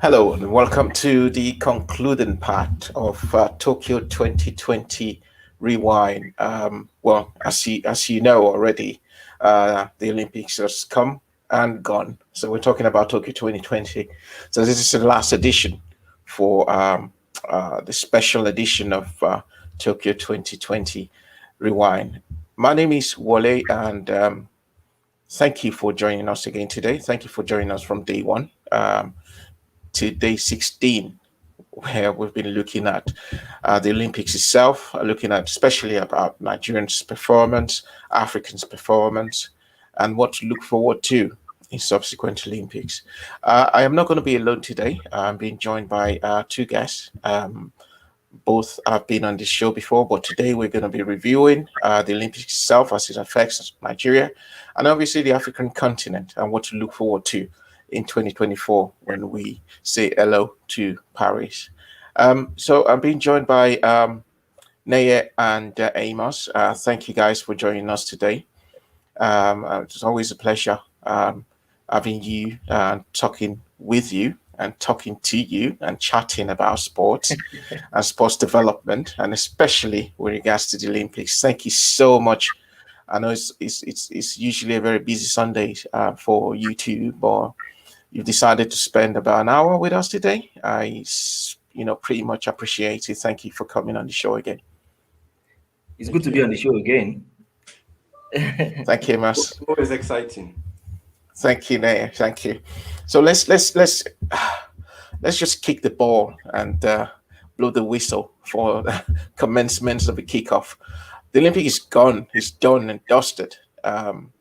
Hello and welcome to the concluding part of Tokyo 2020 Rewind. As you know already, the Olympics has come and gone. So we're talking about Tokyo 2020. So this is the last edition for the special edition of Tokyo 2020 Rewind. My name is Wale, and thank you for joining us again today. Thank you for joining us from day one. To day 16, where we've been looking at the Olympics itself, looking at especially about Nigerians' performance, Africans' performance, and what to look forward to in subsequent Olympics. I am not going to be alone today. I'm being joined by two guests. Both have been on this show before, but today we're going to be reviewing the Olympics itself as it affects Nigeria and obviously the African continent and what to look forward to in 2024 when we say hello to Paris. So I'm being joined by Naya and Amos. Thank you guys for joining us today. It's always a pleasure having you talking with you and talking to you and chatting about sports and sports development, and especially with regards to the Olympics. Thank you so much. I know it's usually a very busy Sunday for you two, but you've decided to spend about an hour with us today. Pretty much appreciate it. Thank you for coming on the show again. It's good to be on the show again. Thank you, Mas. Always exciting. Thank you, Naya. Thank you. So let's just kick the ball and blow the whistle for the commencement of the kickoff. The Olympic is gone. It's done and dusted. And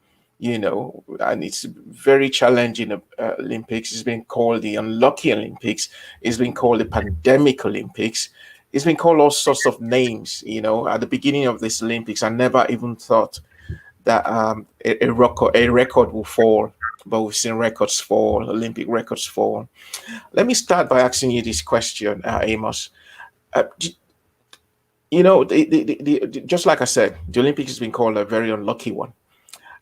it's very challenging. Olympics. It's been called the unlucky Olympics. It's been called the pandemic Olympics. It's been called all sorts of names. At the beginning of this Olympics, I never even thought that a record will fall, but we've seen records fall, Olympic records fall. Let me start by asking you this question, Amos. Just like I said, the Olympics has been called a very unlucky one.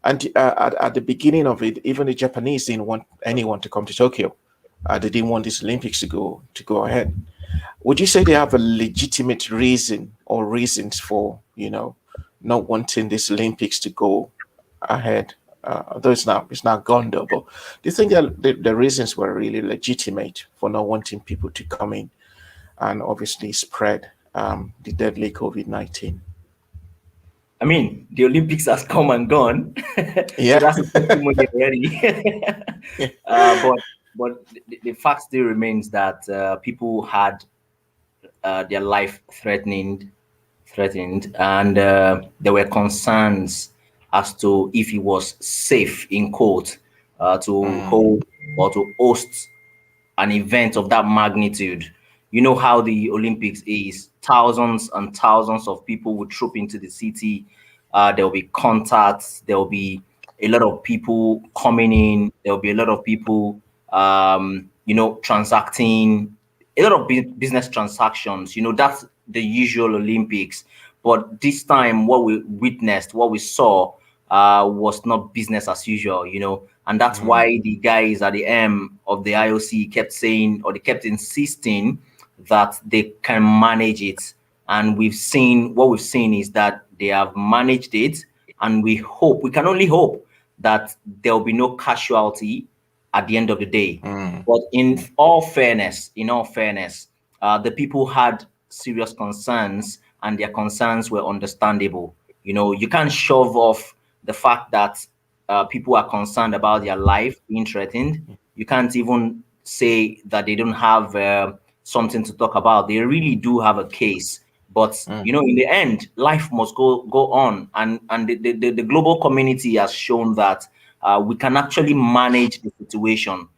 And at the beginning of it, even the Japanese didn't want anyone to come to Tokyo. They didn't want this Olympics to go ahead. Would you say they have a legitimate reason or reasons for not wanting this Olympics to go ahead? Although it's not gone though. But do you think that the reasons were really legitimate for not wanting people to come in and obviously spread the deadly COVID-19? I mean, the Olympics has come and gone. Yeah. So that's a testimony already. But the fact still remains that people had their life threatened, and there were concerns as to if it was safe, in quote, to hold or to host an event of that magnitude. You know how the Olympics is. Thousands and thousands of people will troop into the city. There will be contacts. There will be a lot of people coming in. There will be a lot of people, transacting, a lot of business transactions. That's the usual Olympics. But this time, what we witnessed, what we saw, was not business as usual, and that's why the guys at the M of the IOC kept saying, or they kept insisting that they can manage it. And what we've seen is that they have managed it, and we can only hope that there will be no casualty at the end of the day. But in all fairness, the people had serious concerns, and their concerns were understandable. You can't shove off the fact that people are concerned about their life being threatened. You can't even say that they don't have something to talk about. They really do have a case. But in the end, life must go on, and the global community has shown that we can actually manage the situation.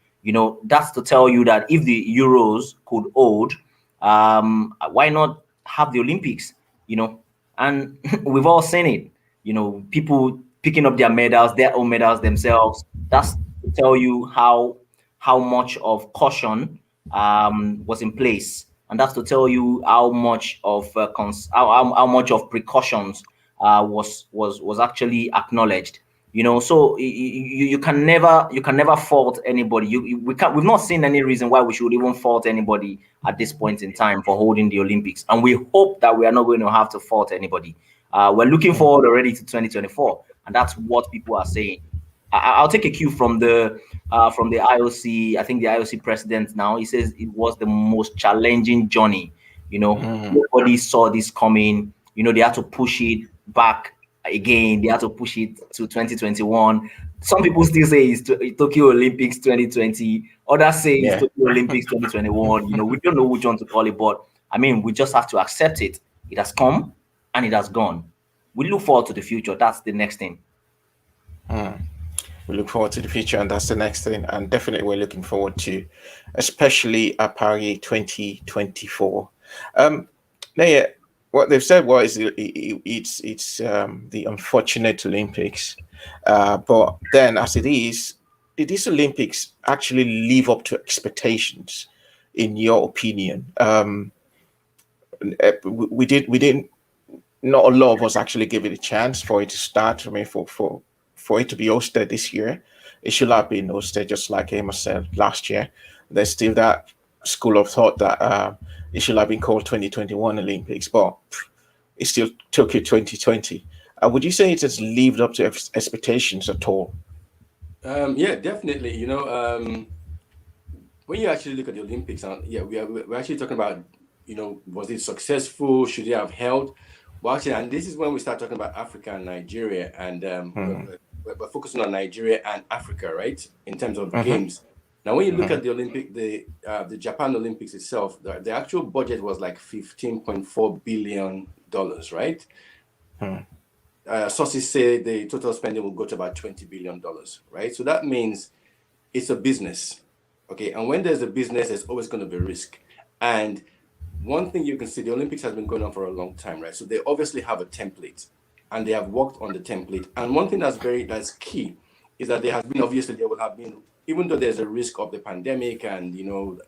That's to tell you that if the Euros could hold, why not have the Olympics? And we've all seen it. People picking up their own medals themselves. That's to tell you how much of caution was in place. And that's to tell you how much of how much of precautions was actually acknowledged. So you can never fault anybody. We've not seen any reason why we should even fault anybody at this point in time for holding the Olympics, and we hope that we are not going to have to fault anybody. We're looking Mm. forward already to 2024, and that's what people are saying. I'll take a cue from the IOC. I think the IOC president now, he says it was the most challenging journey. Mm. Nobody saw this coming. They had to push it back again. They had to push it to 2021. Some people still say it's Tokyo Olympics 2020. Others say it's Yeah. Tokyo Olympics 2021. We don't know which one to call it, but I mean, we just have to accept it. It has come and it has gone. We look forward to the future. That's the next thing. Mm. We look forward to the future, and that's the next thing. And definitely, we're looking forward to, especially Paris 2024. Um, now, yeah, what they've said was it's the unfortunate Olympics, but then as it is, did these Olympics actually live up to expectations, in your opinion? We didn't. Not a lot of us actually give it a chance for it to start. I mean, for it to be hosted this year, it should have been hosted just like Amos said last year. There's still that school of thought that it should have been called 2021 Olympics, but it still took it 2020. Would you say it has lived up to expectations at all? Yeah, definitely. When you actually look at the Olympics, and yeah, we're actually talking about, was it successful? Should they have held? Well, actually, and this is when we start talking about Africa and Nigeria, and Hmm. we're focusing on Nigeria and Africa, right? In terms of Hmm. games. Now, when you look Hmm. at the Japan Olympics itself, the actual budget was like $15.4 billion, right? Hmm. Sources say the total spending will go to about $20 billion, right? So that means it's a business. Okay. And when there's a business, there's always going to be risk. And one thing you can see, the Olympics has been going on for a long time, right? So they obviously have a template and they have worked on the template. And one thing that's key is that there will have been, even though there's a risk of the pandemic and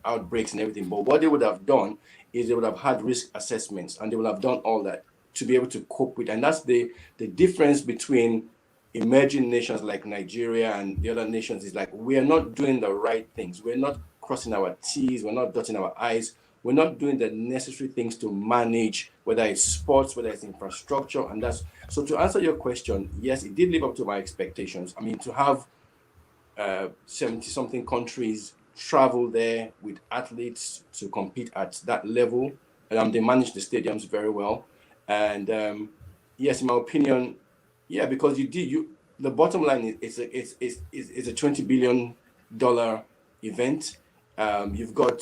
outbreaks and everything, but what they would have done is they would have had risk assessments and they would have done all that to be able to cope with. And that's the difference between emerging nations like Nigeria and the other nations is like we are not doing the right things. We're not crossing our T's, we're not dotting our I's, we're not doing the necessary things to manage whether it's sports, whether it's infrastructure, and that's so to answer your question, yes, it did live up to my expectations. I mean, to have 70 something countries travel there with athletes to compete at that level. They manage the stadiums very well. And yes, in my opinion, yeah, because the bottom line is it's a $20 billion event. You've got,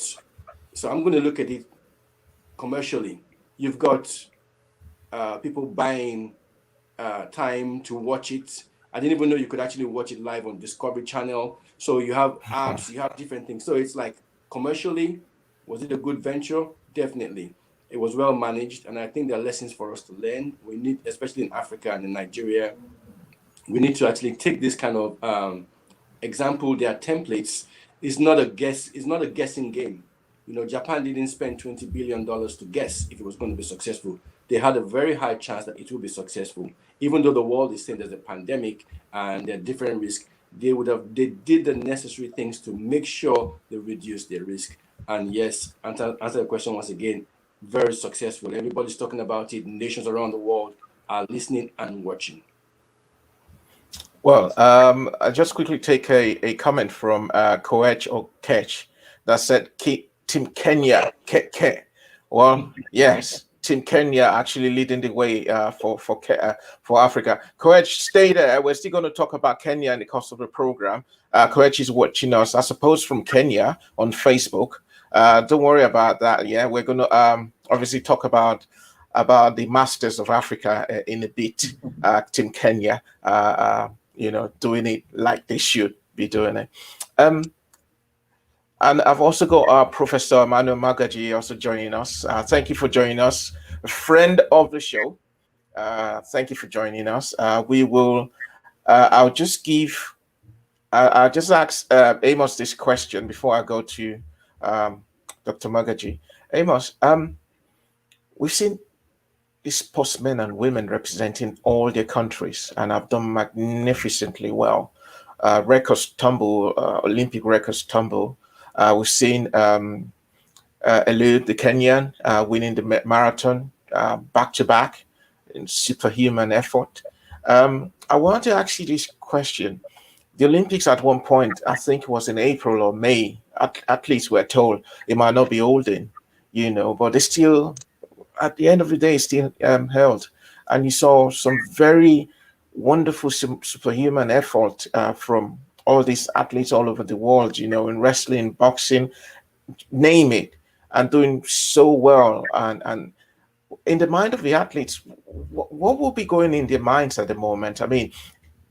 so I'm going to look at it commercially. You've got people buying time to watch it. I didn't even know you could actually watch it live on Discovery Channel. So you have apps, you have different things. So it's like commercially, was it a good venture? Definitely. It was well managed, and I think there are lessons for us to learn. We need, especially in Africa and in Nigeria, we need to actually take this kind of example. Their templates is not a guess. It's not a guessing game. Japan didn't spend $20 billion to guess if it was going to be successful. They had a very high chance that it will be successful. Even though the world is saying there's a pandemic and there are different risks, they did the necessary things to make sure they reduce their risk. And yes, answer the question once again, very successful. Everybody's talking about it. Nations around the world are listening and watching. Well, I'll just quickly take a comment from Koech or Ketch that said Team Kenya. Well, yes, Team Kenya actually leading the way for Africa. Koech, stay there. We're still going to talk about Kenya in the course of the program. Koech is watching us, I suppose, from Kenya on Facebook. Don't worry about that. Yeah, we're going to obviously talk about the Masters of Africa in a bit. Team Kenya. Doing it like they should be doing it. Um, and I've also got Professor Emmanuel Magaji also joining us. Thank you for joining us, a friend of the show. Thank you for joining us. We will. I'll just give. I'll just ask Amos this question before I go to Dr. Magaji. Amos, we've seen these sportsmen and women representing all their countries and have done magnificently well. Records tumble, Olympic records tumble. We've seen Eliud, the Kenyan, winning the marathon back to back in superhuman effort. I want to ask you this question. The Olympics at one point, I think it was in April or May, at least we're told it might not be holding, but they still, at the end of the day, still held. And you saw some very wonderful superhuman effort from all these athletes all over the world, in wrestling, boxing, name it, and doing so well. And in the mind of the athletes, what will be going in their minds at the moment? I mean,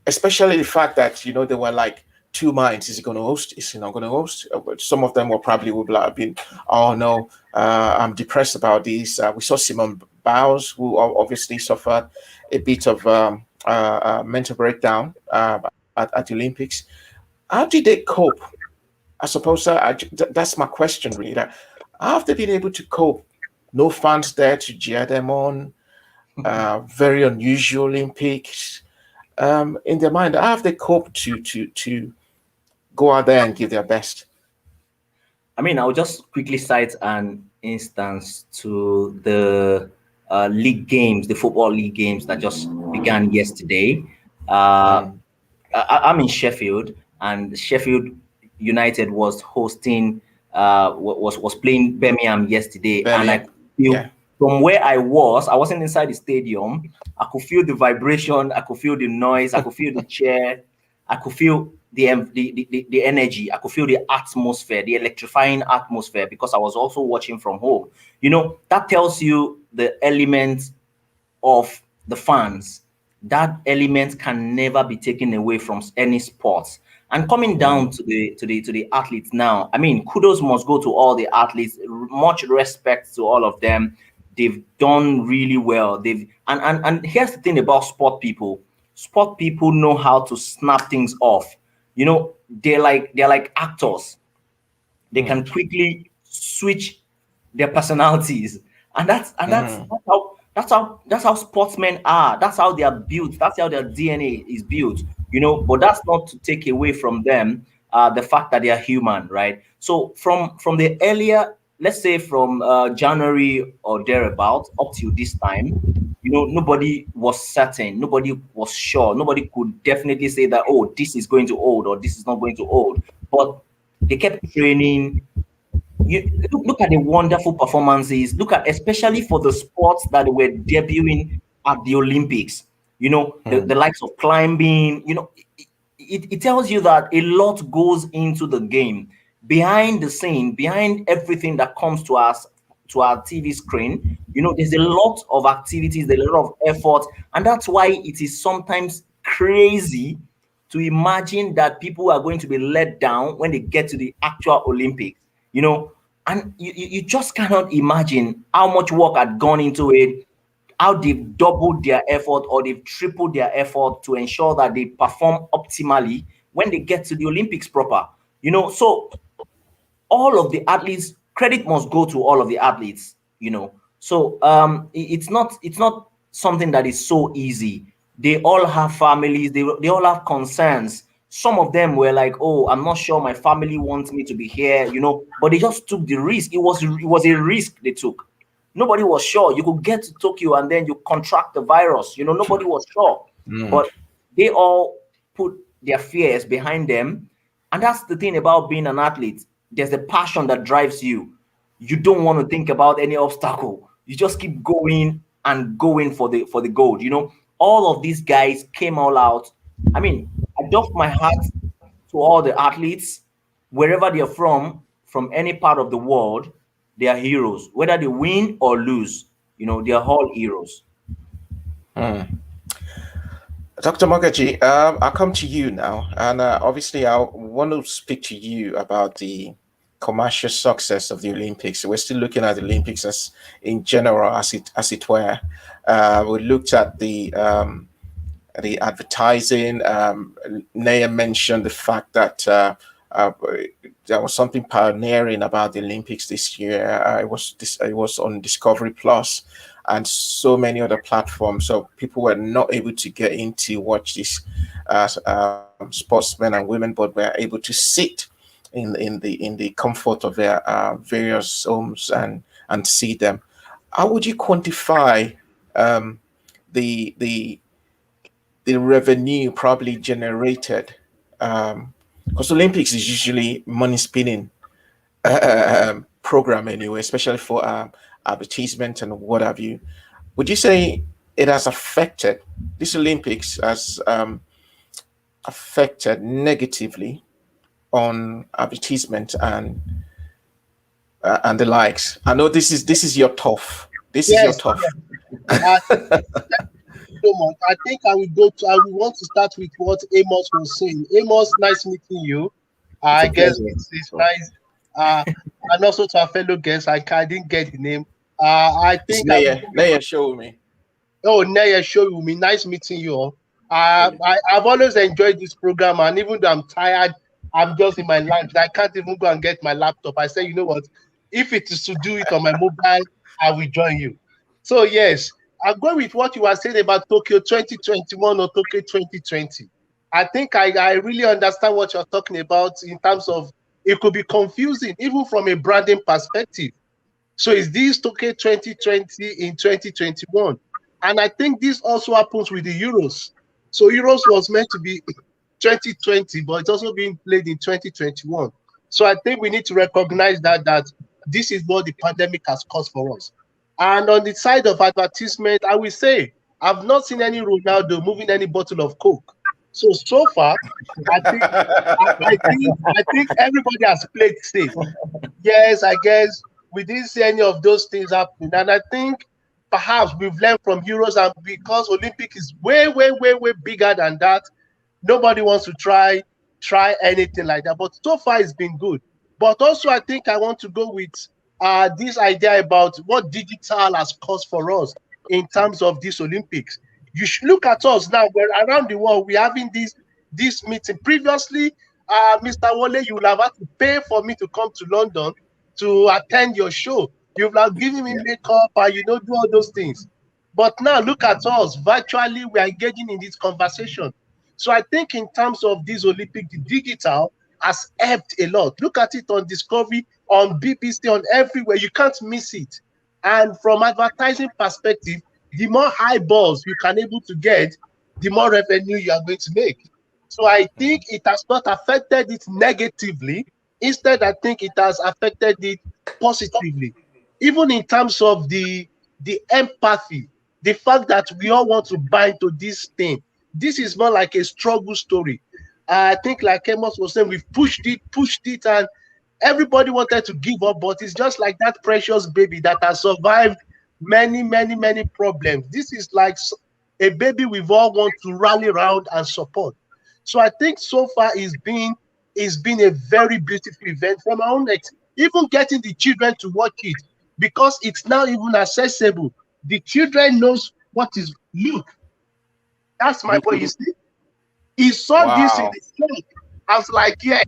especially the fact that they were like two minds: is he going to host, is he not going to host? But some of them will probably would have been, oh no, I'm depressed about this. We saw Simone Biles, who obviously suffered a bit of mental breakdown at the Olympics. How did they cope? I suppose that's my question really. How have they been able to cope? No fans there to cheer them on. Very unusual Olympics. In their mind, how have they coped to go out there and give their best? I mean, I'll just quickly cite an instance to the league games, the football league games that just began yesterday. Uh, Mm, I'm in Sheffield, and Sheffield United was hosting, was playing Birmingham yesterday, and I Birmingham, could feel yeah. from where I wasn't inside the stadium. I could feel the vibration, I could feel the noise, I could feel the chair, I could feel the energy, I could feel the atmosphere, the electrifying atmosphere, because I was also watching from home. That tells you the element of the fans. That element can never be taken away from any sport. And coming down Mm, to the athletes now, I mean, kudos must go to all the athletes. Much respect to all of them. They've done really well. And here's the thing about sport people. Sport people know how to snap things off. They're like actors. They can mm, quickly switch their personalities, and that's mm, that's how sportsmen are. That's how they are built. That's how their DNA is built. But that's not to take away from them the fact that they are human, right? So from the earlier, let's say from January or thereabout up till this time, nobody was certain, nobody was sure, nobody could definitely say that, oh, this is going to hold or this is not going to hold. But they kept training. You look at the wonderful performances. Look at, especially for the sports that were debuting at the Olympics. The mm, likes of climbing. It tells you that a lot goes into the game behind the scene, behind everything that comes to our TV screen. There's a lot of activities, there's a lot of effort, and that's why it is sometimes crazy to imagine that people are going to be let down when they get to the actual Olympics, and you just cannot imagine how much work had gone into it, how they've doubled their effort or they've tripled their effort to ensure that they perform optimally when they get to the Olympics proper. So all of the athletes, credit must go to all of the athletes. So it's not something that is so easy. They all have families, they all have concerns. Some of them were like, oh, I'm not sure my family wants me to be here, but they just took the risk. It was a risk they took. Nobody was sure you could get to Tokyo and then you contract the virus. Nobody was sure, mm, but they all put their fears behind them. And that's the thing about being an athlete. There's a passion that drives you. You don't want to think about any obstacle. You just keep going and going for the gold. All of these guys came all out. I mean, I doff my hat to all the athletes, wherever they're from any part of the world. They are heroes. Whether they win or lose, they are all heroes. mm. Dr. Mogaji, I'll come to you now, and obviously, I want to speak to you about the commercial success of the Olympics. We're still looking at the Olympics as in general, as it were. We looked at the advertising. Naya mentioned the fact that uh, there was something pioneering about the Olympics this year. It was on Discovery Plus, and so many other platforms. So people were not able to get in to watch these sportsmen and women, but were able to sit in the comfort of their various homes and see them. How would you quantify um, the the revenue probably generated? Because Olympics is usually money spinning program anyway, especially for advertisement and what have you. Would you say it has affected this Olympics has affected negatively on advertisement and the likes? I know this is your tough. This is your Yes, tough. uh, so much. I think I will go to. I will want to start with what Amos was saying. Amos, nice meeting you. It's a I guess pleasure. it's nice. Uh, and also to our fellow guests, I didn't get the name. I It's think I will. Naya show me. Oh, Naya, show you me. Nice meeting you all. Really. I've always enjoyed this program, and even though I'm tired, I'm just in my lunch. I can't even go and get my laptop. I say, you know what? If it is to do it on my mobile, I will join you. So yes, I'll go with what you were saying about Tokyo 2021 or Tokyo 2020. I think I really understand what you're talking about in terms of it could be confusing, even from a branding perspective. So is this Tokyo 2020 in 2021? And I think this also happens with the Euros. So Euros was meant to be 2020, but it's also being played in 2021. So I think we need to recognize that this is what the pandemic has caused for us. And on the side of advertisement, I will say I've not seen any Ronaldo moving any bottle of Coke. So far, I think I think everybody has played safe. Yes, I guess we didn't see any of those things happening. And I think perhaps we've learned from Euros, and because Olympic is way, way, way, way bigger than that, nobody wants to try anything like that. But so far it's been good. But also I think I want to go with this idea about what digital has caused for us in terms of this Olympics. You should look at us now. We're around the world. We're having this meeting. Previously, Mr. Wale, you will have had to pay for me to come to London to attend your show. You've like given me Yeah. makeup and do all those things. But now look at us. Virtually, we are engaging in this conversation. So I think in terms of this Olympic, the digital has helped a lot. Look at it on Discovery, on BBC, on everywhere. You can't miss it. And from advertising perspective, the more eyeballs you can able to get, the more revenue you are going to make. So I think it has not affected it negatively. Instead, I think it has affected it positively. Even in terms of the empathy, the fact that we all want to buy into this thing. This is more like a struggle story. I think, like Amos was saying, we've pushed it, and everybody wanted to give up, but it's just like that precious baby that has survived many, many, many problems. This is like a baby we've all want to rally around and support. So I think so far it's been a very beautiful event from our own even getting the children to watch it because it's now even accessible. The children knows what is look. That's my boy. You see, he saw this in Wow. the shop. I was like, yeah,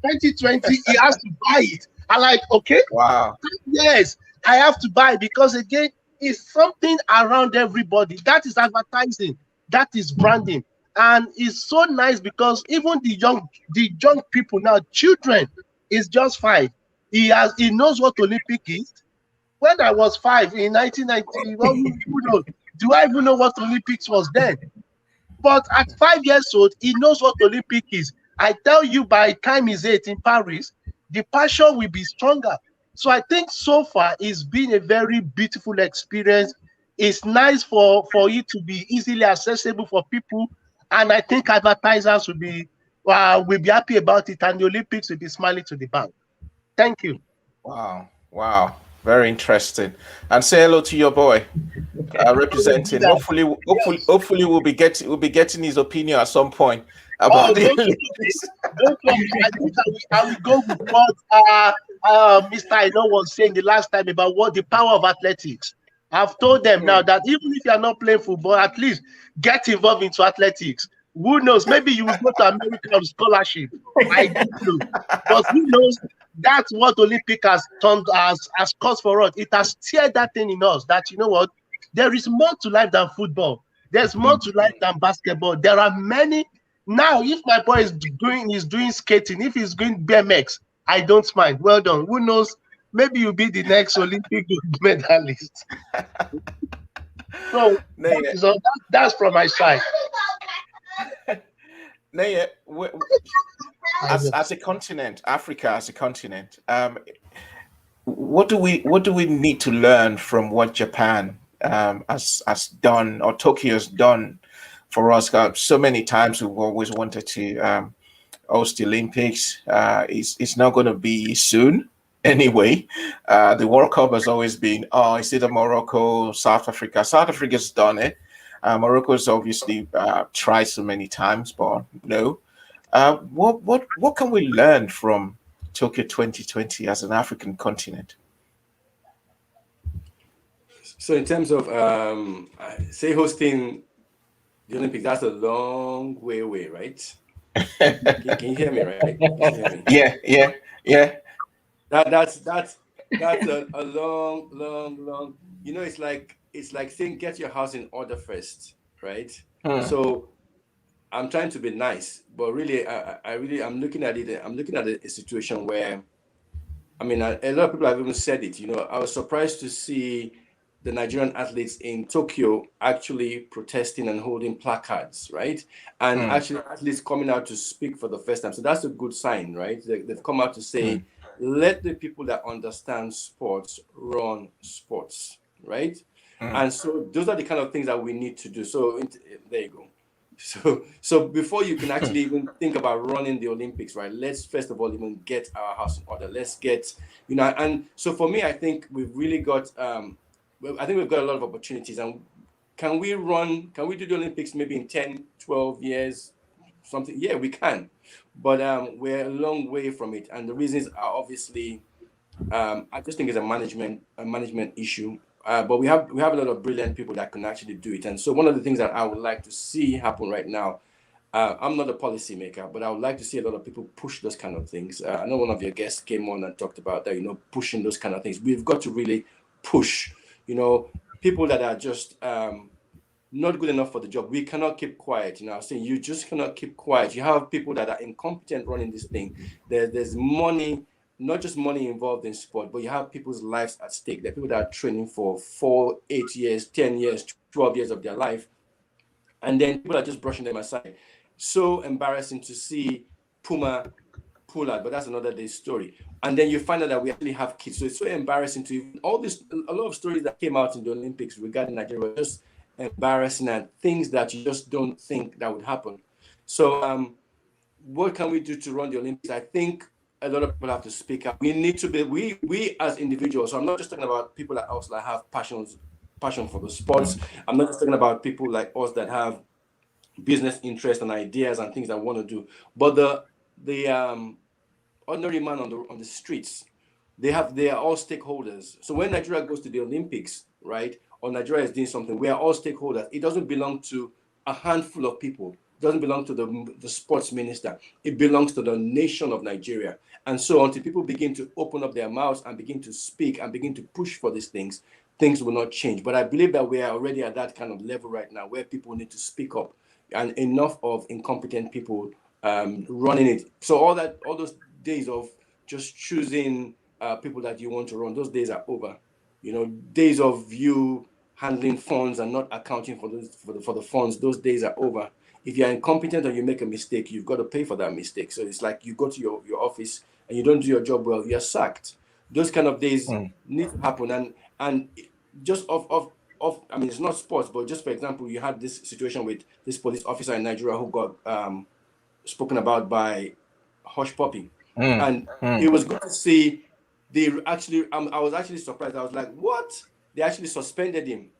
2020, he has to buy it. I like, okay, Wow. yes, I have to buy because again, it's something around everybody. That is advertising, that is branding, and it's so nice because even the young people now, children, is just 5. He knows what Olympic is. When I was 5 in 1990, well, who knows? Do I even know what Olympics was then? But at 5 years old, he knows what Olympic is. I tell you, by the time he's 8 in Paris, the passion will be stronger. So I think so far it's been a very beautiful experience. It's nice for it to be easily accessible for people, and I think advertisers will be happy about it, and the Olympics will be smiling to the bank. Thank you. Wow. Wow. Very interesting. And say hello to your boy, I will do representing. that. Yes. Hopefully, we'll be getting his opinion at some point Oh, about the don't worry. Olympics. Don't worry. I think I will go with what Mr. Aino was saying the last time about what the power of athletics. I've told them now that even if you are not playing football, at least get involved into athletics. Who knows? Maybe you will go to America on scholarship. I don't know. But who knows? that's what Olympic has turned has caused for us. It has stirred that thing in us that, you know what, there is more to life than football. There's more to life than basketball. There are many. Now, if my boy is doing skating, if he's doing BMX, I don't mind. Well done. Who knows? Maybe you'll be the next Olympic gold medalist. So No, that yeah, is all. That's from my side. no, yeah. I know. As a continent, Africa as a continent, what do we need to learn from what Japan has done or Tokyo has done for us? So many times we've always wanted to host the Olympics. It's not going to be soon anyway. The World Cup has always been, oh, it's either Morocco, South Africa. South Africa's done it. Morocco's obviously tried so many times, but no. What can we learn from Tokyo 2020 as an African continent? So in terms of say hosting the Olympics, that's a long way away, right? Can you hear me? Right? Can you hear me? Yeah, yeah, yeah. That's a long, long, long. You know, it's like saying get your house in order first, right? Hmm. So I'm trying to be nice, but really, I really I'm looking at it. I'm looking at a situation where I mean, a lot of people have even said it. You know, I was surprised to see the Nigerian athletes in Tokyo actually protesting and holding placards, right? And Hmm. actually, athletes coming out to speak for the first time. So that's a good sign, right? They've come out to Hmm. say, let the people that understand sports run sports, right? Hmm. And so those are the kind of things that we need to do. So there you go. So before you can actually even think about running the Olympics, right? Let's first of all even get our house in order. Let's get, and so for me, I think we've really got well, I think we've got a lot of opportunities. And can we do the Olympics maybe in 10, 12 years, something? Yeah, we can. But we're a long way from it. And the reasons are obviously I just think it's a management issue. But we have a lot of brilliant people that can actually do it. And so one of the things that I would like to see happen right now, I'm not a policymaker, but I would like to see a lot of people push those kind of things. I know one of your guests came on and talked about that, pushing those kind of things. We've got to really push, people that are just not good enough for the job. We cannot keep quiet. I'm saying you just cannot keep quiet. You have people that are incompetent running this thing. There's money, not just money involved in sport, but you have people's lives at stake. There are people that are training for 4, 8 years, 10 years, 12 years of their life, and then people are just brushing them aside. So embarrassing to see Puma pull out, but that's another day's story. And then you find out that we actually have kids. So it's so embarrassing to even all this. A lot of stories that came out in the Olympics regarding Nigeria were just embarrassing and things that you just don't think that would happen. So what can we do to run the Olympics? I think a lot of people have to speak up. We need to be we as individuals. So I'm not just talking about people like us that have passion for the sports. I'm not just talking about people like us that have business interests and ideas and things that we want to do. But the ordinary man on the streets, they are all stakeholders. So when Nigeria goes to the Olympics, right, or Nigeria is doing something, we are all stakeholders. It doesn't belong to a handful of people. It doesn't belong to the sports minister. It belongs to the nation of Nigeria. And so until people begin to open up their mouths and begin to speak and begin to push for these things will not change. But I believe that we are already at that kind of level right now where people need to speak up, and enough of incompetent people running it. So all those days of just choosing people that you want to run, those days are over. Days of you handling funds and not accounting for the funds, those days are over. If you're incompetent or you make a mistake, you've got to pay for that mistake. So it's like you go to your office and you don't do your job well, you're sacked. Those kind of days Hmm. need to happen. And just I mean, it's not sports, but just for example, you had this situation with this police officer in Nigeria who got spoken about by Hush Puppy. Hmm. And Hmm. it was good to see they actually, I was actually surprised. I was like, what? They actually suspended him.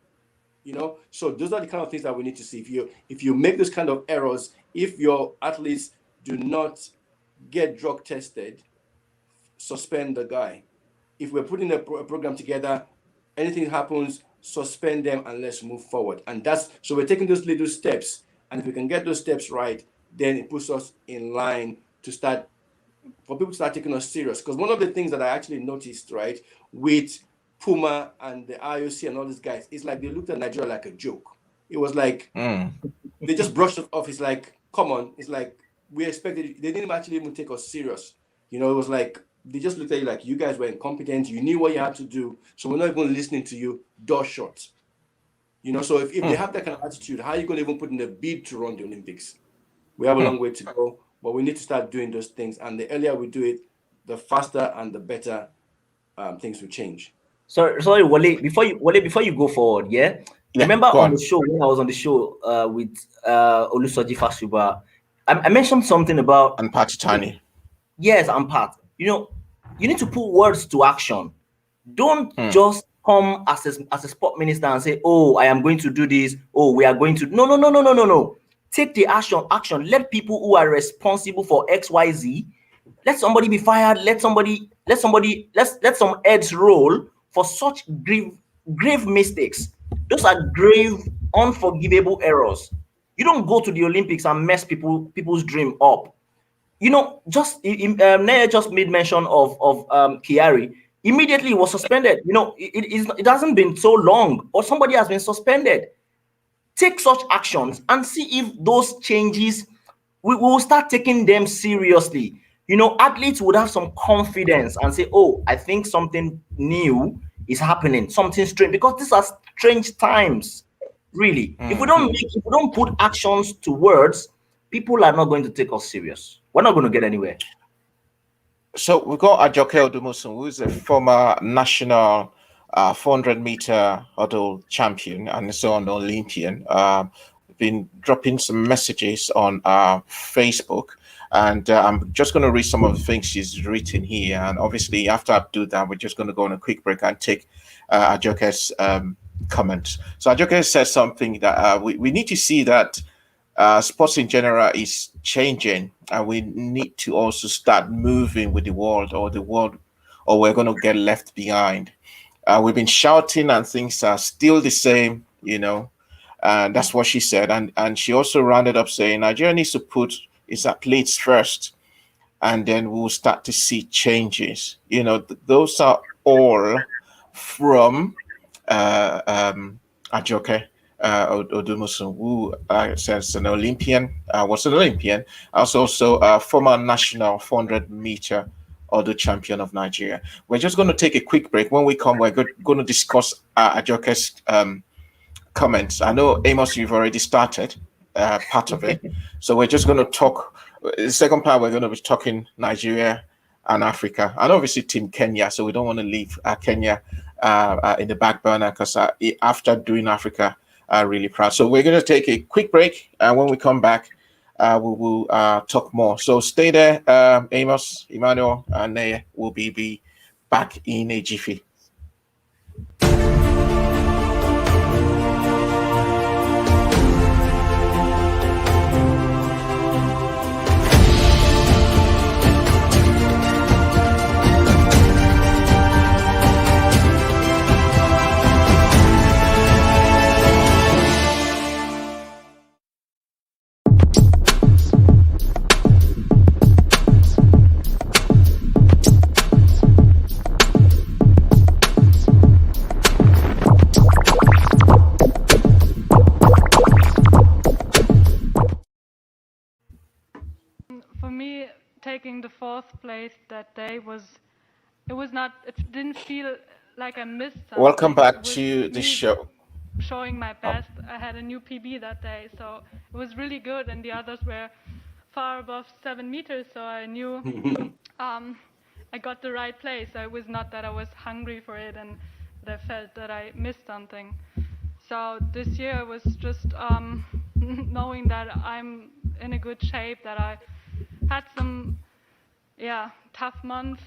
So those are the kind of things that we need to see. If you make those kind of errors, if your athletes do not get drug tested, suspend the guy. If we're putting a program together, anything happens, suspend them and let's move forward. And that's so we're taking those little steps. And if we can get those steps right, then it puts us in line to start for people to start taking us serious. Because one of the things that I actually noticed, right, with Puma and the IOC and all these guys, it's like they looked at Nigeria like a joke. It was like they just brushed it off. It's like, come on. It's like we expected. They didn't actually even take us serious. You know, it was like they just looked at you like you guys were incompetent. You knew what you had to do, so we're not even listening to you. Door shut. You know, so if they have that kind of attitude, how are you going to even put in a bid to run the Olympics? We have a long way to go, but we need to start doing those things. And the earlier we do it, the faster and the better things will change. Sorry, Wale, before you go forward, yeah. Yeah, Remember go on on. the show when I was on the show with Olusoji Fasuba, I mentioned something about And Patitani. yes, I'm part. You know, you need to put words to action. Don't Hmm. just come as a sport minister and say, "Oh, I am going to do this. Oh, we are going to." No, no, no, no, no, no, no. Take the action. Let people who are responsible for XYZ. Let somebody be fired. Let some heads roll for such grave mistakes. Those are grave, unforgivable errors. You don't go to the Olympics and mess people's dream up. You know, just Naya just made mention of Kiari. Immediately he was suspended. You know, it hasn't been so long, or somebody has been suspended. Take such actions and see if those changes we will start taking them seriously. You know, athletes would have some confidence and say, "Oh, I think something new is happening, something strange," because these are strange times. Really, if we don't put actions to words, people are not going to take us serious. We're not going to get anywhere. So we got Ajoke Odumosun, who is a former national 400-meter hurdle champion and so on, Olympian. Been dropping some messages on Facebook, and I'm just going to read some of the things she's written here. And obviously, after I do that, we're just going to go on a quick break and take Ajoke's comments. So Ajoke says something that we need to see that sports in general is changing, and we need to also start moving with the world, or we're going to get left behind. We've been shouting, and things are still the same, you know. And that's what she said. And she also rounded up saying Nigeria needs to put its athletes first, and then we'll start to see changes. You know, those are all from Ajoke Odumusun, who says an Olympian, was an Olympian, also a former national 400-meter other champion of Nigeria. We're just going to take a quick break. When we come, we're going to discuss Ajoke's comments. I know, Amos, you've already started part of it. So we're just going to talk. The second part, we're going to be talking Nigeria and Africa, and obviously Team Kenya. So we don't want to leave Kenya in the back burner, because after doing Africa, really proud. So we're going to take a quick break, and when we come back, we will talk more. So stay there, Amos, Emmanuel, and will be back in a jiffy. For me, taking the fourth place that day it didn't feel like I missed something. Welcome back It was to the me show. showing my best. I had a new PB that day, so it was really good, and the others were far above 7 meters, so I knew I got the right place. So it was not that I was hungry for it and that I felt that I missed something. So this year it was just knowing that I'm in a good shape, that I had some tough months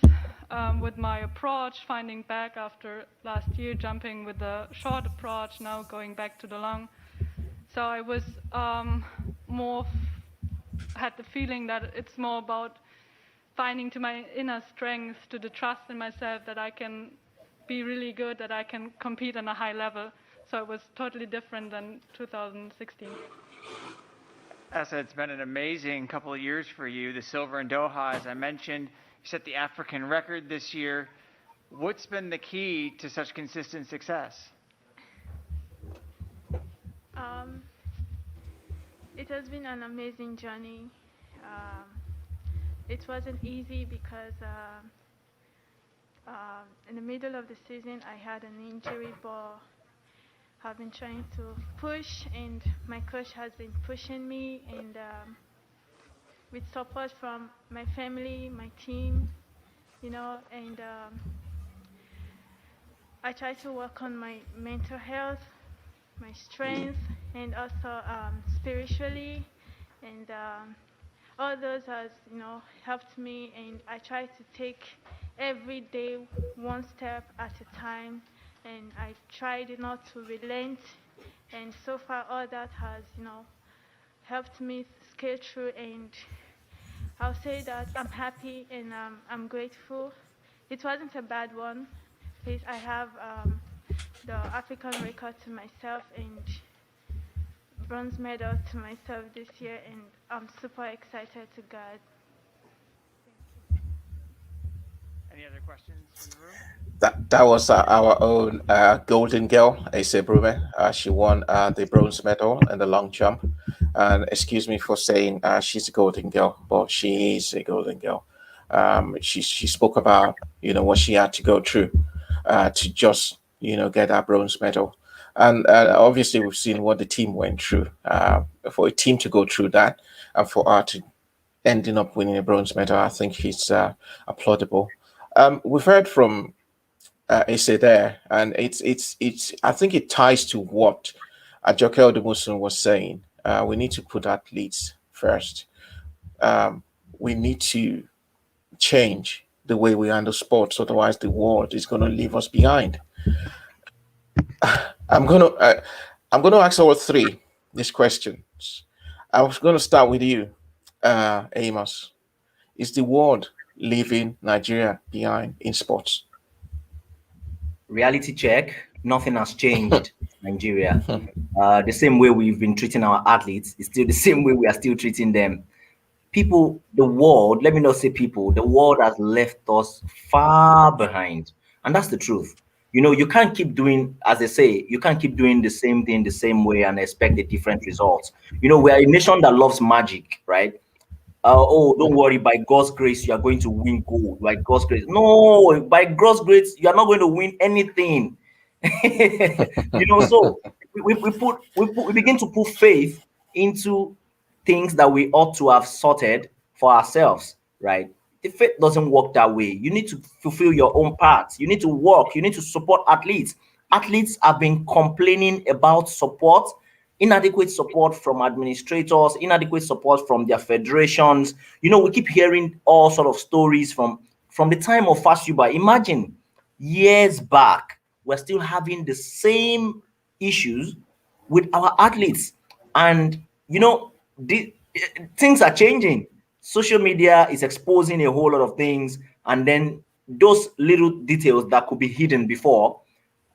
with my approach, finding back after last year, jumping with the short approach, now going back to the long. So I was had the feeling that it's more about finding to my inner strength, to the trust in myself that I can be really good, that I can compete on a high level. So it was totally different than 2016. Essa, it's been an amazing couple of years for you. The silver in Doha, as I mentioned, you set the African record this year. What's been the key to such consistent success? Um, it has been an amazing journey. Um, it wasn't easy because in the middle of the season I had an injury, but I've been trying to push, and my coach has been pushing me, and with support from my family, my team, and I try to work on my mental health, my strength, and also spiritually, and all those has helped me, and I try to take every day one step at a time, and I tried not to relent, and so far all that has helped me scale through, and I'll say that I'm happy and I'm grateful. It wasn't a bad one. Please, I have the African record to myself and bronze medal to myself this year, and I'm super excited to God. Any other questions from the room? That was our own golden girl, Asa Brume. She won the bronze medal in the long jump. And excuse me for saying she's a golden girl, but she is a golden girl. She spoke about what she had to go through to just get that bronze medal, and obviously we've seen what the team went through. For a team to go through that, and for her to ending up winning a bronze medal, I think it's applaudable. We've heard from essay there, and it's. I think it ties to what Ajoke Odemusun was saying. We need to put athletes first. Um, we need to change the way we handle sports, otherwise the world is going to leave us behind. I'm gonna uh, I'm gonna ask all three these questions. I was going to start with you, Amos. Is the world leaving Nigeria behind in sports? Reality check, nothing has changed in Nigeria. The same way we've been treating our athletes is still the same way we are still treating them. People, the world, let me not say people, the world has left us far behind. And that's the truth. You can't keep doing, as they say, you can't keep doing the same thing the same way and expect a different result. We are a nation that loves magic, right? Oh, don't worry, by God's grace, you are going to win gold. By God's grace. No, by God's grace, you are not going to win anything. So we begin to put faith into things that we ought to have sorted for ourselves, right? The faith doesn't work that way. You need to fulfill your own part. You need to work. You need to support athletes. Athletes have been complaining about support, inadequate support from administrators, inadequate support from their federations. We keep hearing all sort of stories from the time of Fast Uber. Imagine years back, we're still having the same issues with our athletes. And things are changing. Social media is exposing a whole lot of things, and then those little details that could be hidden before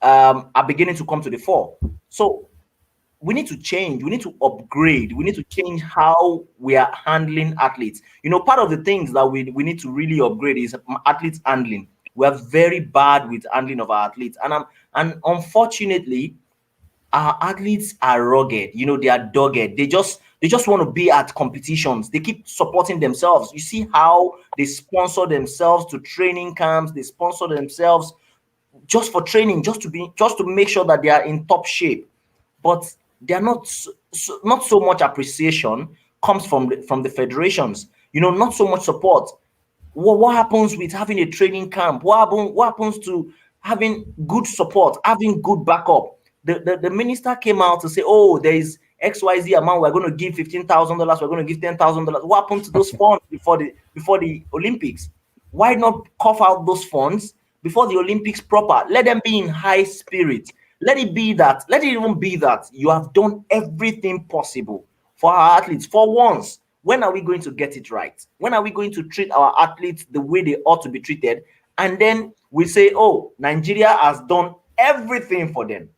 are beginning to come to the fore. So we need to change, we need to upgrade, we need to change how we are handling athletes. Part of the things that we need to really upgrade is athletes handling. We are very bad with handling of our athletes, and unfortunately our athletes are rugged. They are dogged. They just want to be at competitions. They keep supporting themselves. You see how they sponsor themselves to training camps. They sponsor themselves just for training, just to make sure that they are in top shape. But they are not so much appreciation comes from the federations. Not so much support. What happens with having a training camp? What happens to having good support, having good backup? The minister came out to say, oh, there is XYZ amount, we're going to give $15,000, we're going to give $10,000. What happened to those funds before the Olympics? Why not cough out those funds before the Olympics proper? Let them be in high spirit. Let it even be that you have done everything possible for our athletes for once. When are we going to get it right? When are we going to treat our athletes the way they ought to be treated? And then we say, oh, Nigeria has done everything for them,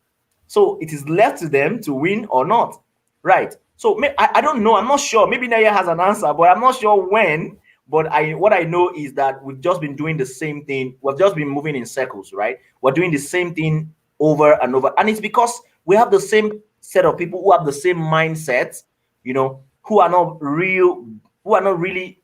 so it is left to them to win or not, right? So I don't know. I'm not sure. Maybe Naya has an answer, but I'm not sure when. But what I know is that we've just been doing the same thing. We've just been moving in circles, right? We're doing the same thing over and over, and it's because we have the same set of people who have the same mindset, who are not really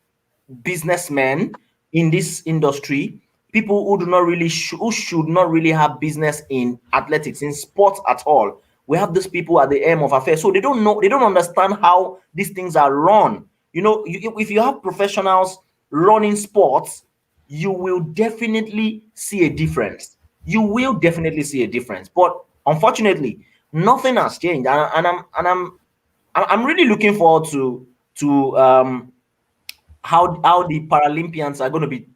businessmen in this industry, people who do not really who should not really have business in athletics, in sports at all. We have these people at the aim of affairs, so they don't know, they don't understand how these things are run. If you have professionals running sports, you will definitely see a difference. You will definitely see a difference. But unfortunately, nothing has changed, and I'm really looking forward to how the Paralympians are going to be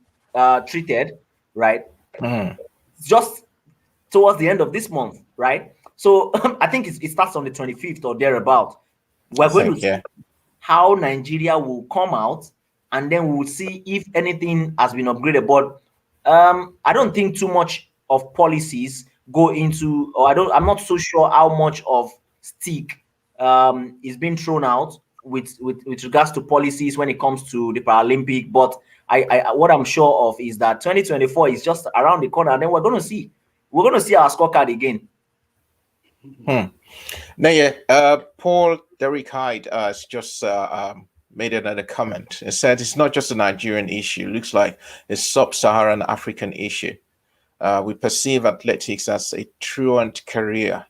treated, right? Mm, Just towards the end of this month, right? So I think it starts on the 25th or thereabout. I We're going to think, see yeah. how Nigeria will come out, and then we'll see if anything has been upgraded. But I don't think too much of policies go into, or I'm not so sure how much of stick is being thrown out with regards to policies when it comes to the Paralympic. But what I'm sure of is that 2024 is just around the corner, and then we're going to see our scorecard again. Hmm. Now, yeah, Paul Derek Hyde has just made another comment. He said it's not just a Nigerian issue. It looks like a sub-Saharan African issue. We perceive athletics as a truant career.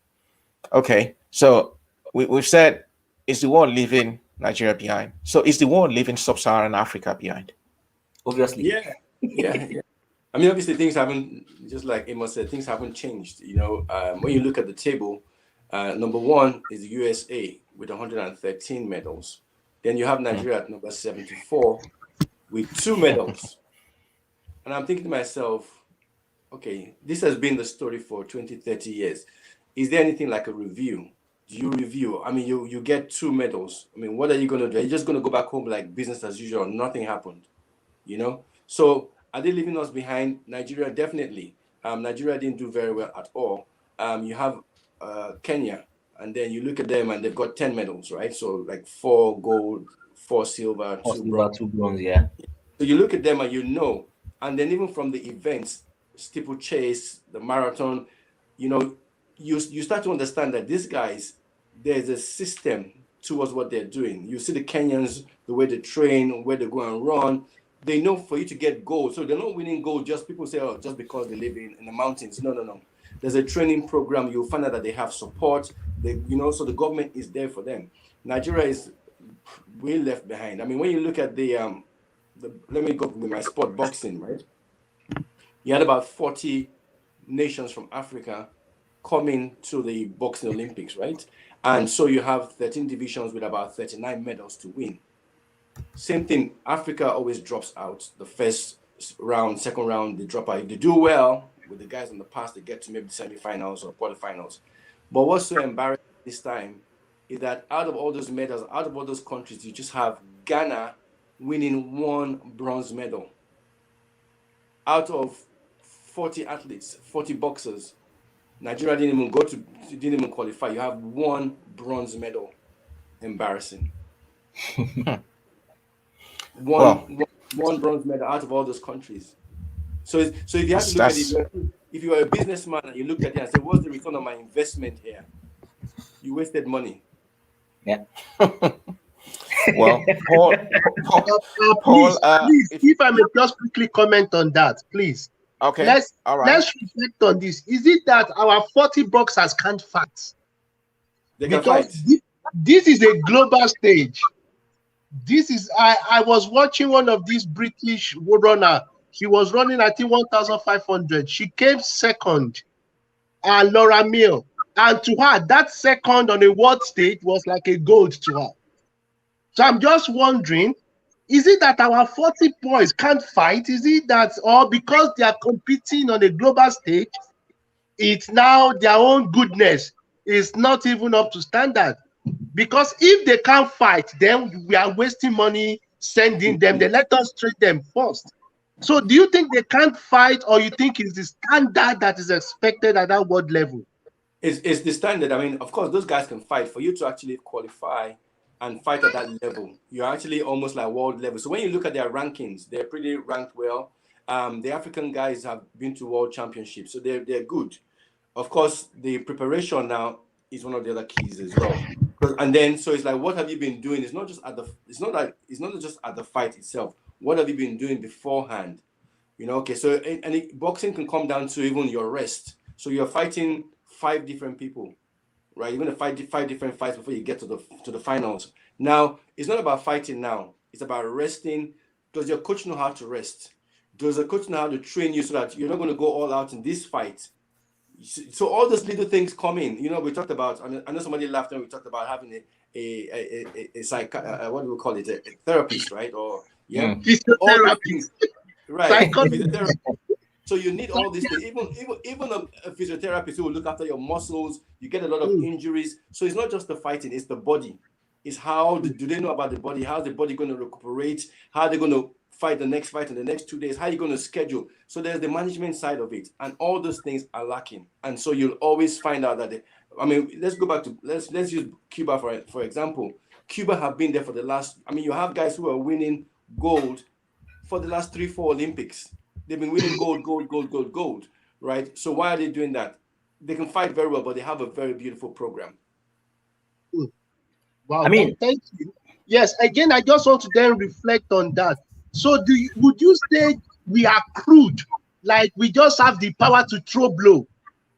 Okay, so we've said, is the world leaving Nigeria behind? So is the world leaving sub-Saharan Africa behind? Obviously. Yeah. I mean, obviously, things haven't, just like Amos said, things haven't changed. When you look at the table, number one is the USA with 113 medals. Then you have Nigeria at number 74 with 2 medals. And I'm thinking to myself, okay, this has been the story for 20, 30 years. Is there anything like a review? Do you review? I mean, you get 2 medals. I mean, what are you going to do? Are you just going to go back home like business as usual? Nothing happened, So are they leaving us behind? Nigeria, definitely. Nigeria didn't do very well at all. You have Kenya, and then you look at them and they've got 10 medals, right? So like 4 gold, 4 silver, 2 bronze. 2 bronze, yeah. So you look at them and then even from the events, steeplechase, the marathon, you start to understand that these guys, there's a system towards what they're doing. You see the Kenyans, the way they train, where they go and run. They know for you to get gold. So they're not winning gold just people say, oh, just because they live in the mountains. No. There's a training program. You'll find out that they have support. So the government is there for them. Nigeria is way left behind. I mean, when you look at let me go with my sport, boxing, right? You had about 40 nations from Africa coming to the boxing Olympics, right? And so you have 13 divisions with about 39 medals to win. Same thing, Africa always drops out. The first round, second round, they drop out. If they do well with the guys in the past, they get to maybe the semifinals or quarterfinals. But what's so embarrassing this time is that out of all those medals, out of all those countries, you just have Ghana winning 1 bronze medal. Out of 40 athletes, 40 boxers, Nigeria didn't even qualify. You have 1 bronze medal. Embarrassing. One bronze medal out of all those countries. So if you have to look at it, if you are a businessman and you look at it and say, what's the return on my investment here? You wasted money. Yeah. Well, Paul, please, if I may just quickly comment on that, please. Okay. Let's reflect on this. Is it that our 40 boxers can't fight? They can fight. This is a global stage. I was watching one of these British runner. She was running, I think, 1,500. She came second. Laura Mill. And to her, that second on a world stage was like a gold to her. So I'm just wondering, is it that our 40 boys can't fight? Is it that, or because they are competing on a global stage, it's now their own goodness is not even up to standard? Because if they can't fight, then we are wasting money sending them. They let us treat them first. So do you think they can't fight, or you think it's the standard that is expected at that world level? It's the standard. I mean, of course, those guys can fight. For you to actually qualify and fight at that level, you're actually almost like world level. So when you look at their rankings, they're pretty ranked well. The African guys have been to world championships, so they're good. Of course, the preparation now is one of the other keys as well. And then, so it's like, what have you been doing? It's not just at the, it's not just at the fight itself. What have you been doing beforehand? You know, okay. So, boxing can come down to even your rest. So you're fighting 5 different people, right? You're going to fight 5 different fights before you get to the finals. Now, it's not about fighting now. It's about resting. Does your coach know how to rest? Does the coach know how to train you so that you're not going to go all out in this fight? So all those little things come in. You know, we talked about. I know somebody laughed when we talked about having a what do we call it? A therapist, right? Or yeah, all those things, right? So you need all these things. Even a physiotherapist who will look after your muscles. You get a lot of injuries. So it's not just the fighting; it's the body. It's how do they know about the body? How's the body going to recuperate? How are they going to fight the next fight in the next 2 days? How are you going to schedule? So there's the management side of it, and all those things are lacking. And so you'll always find out that let's go back to let's use Cuba for example. Cuba have been there for the last. You have guys who are winning gold for the last 3-4 Olympics. They've been winning gold, right? So why are they doing that? They can fight very well, but they have a very beautiful program. Wow, thank you. Yes, again, I just want to then reflect on that. So would you say we are crude? Like we just have the power to throw blow.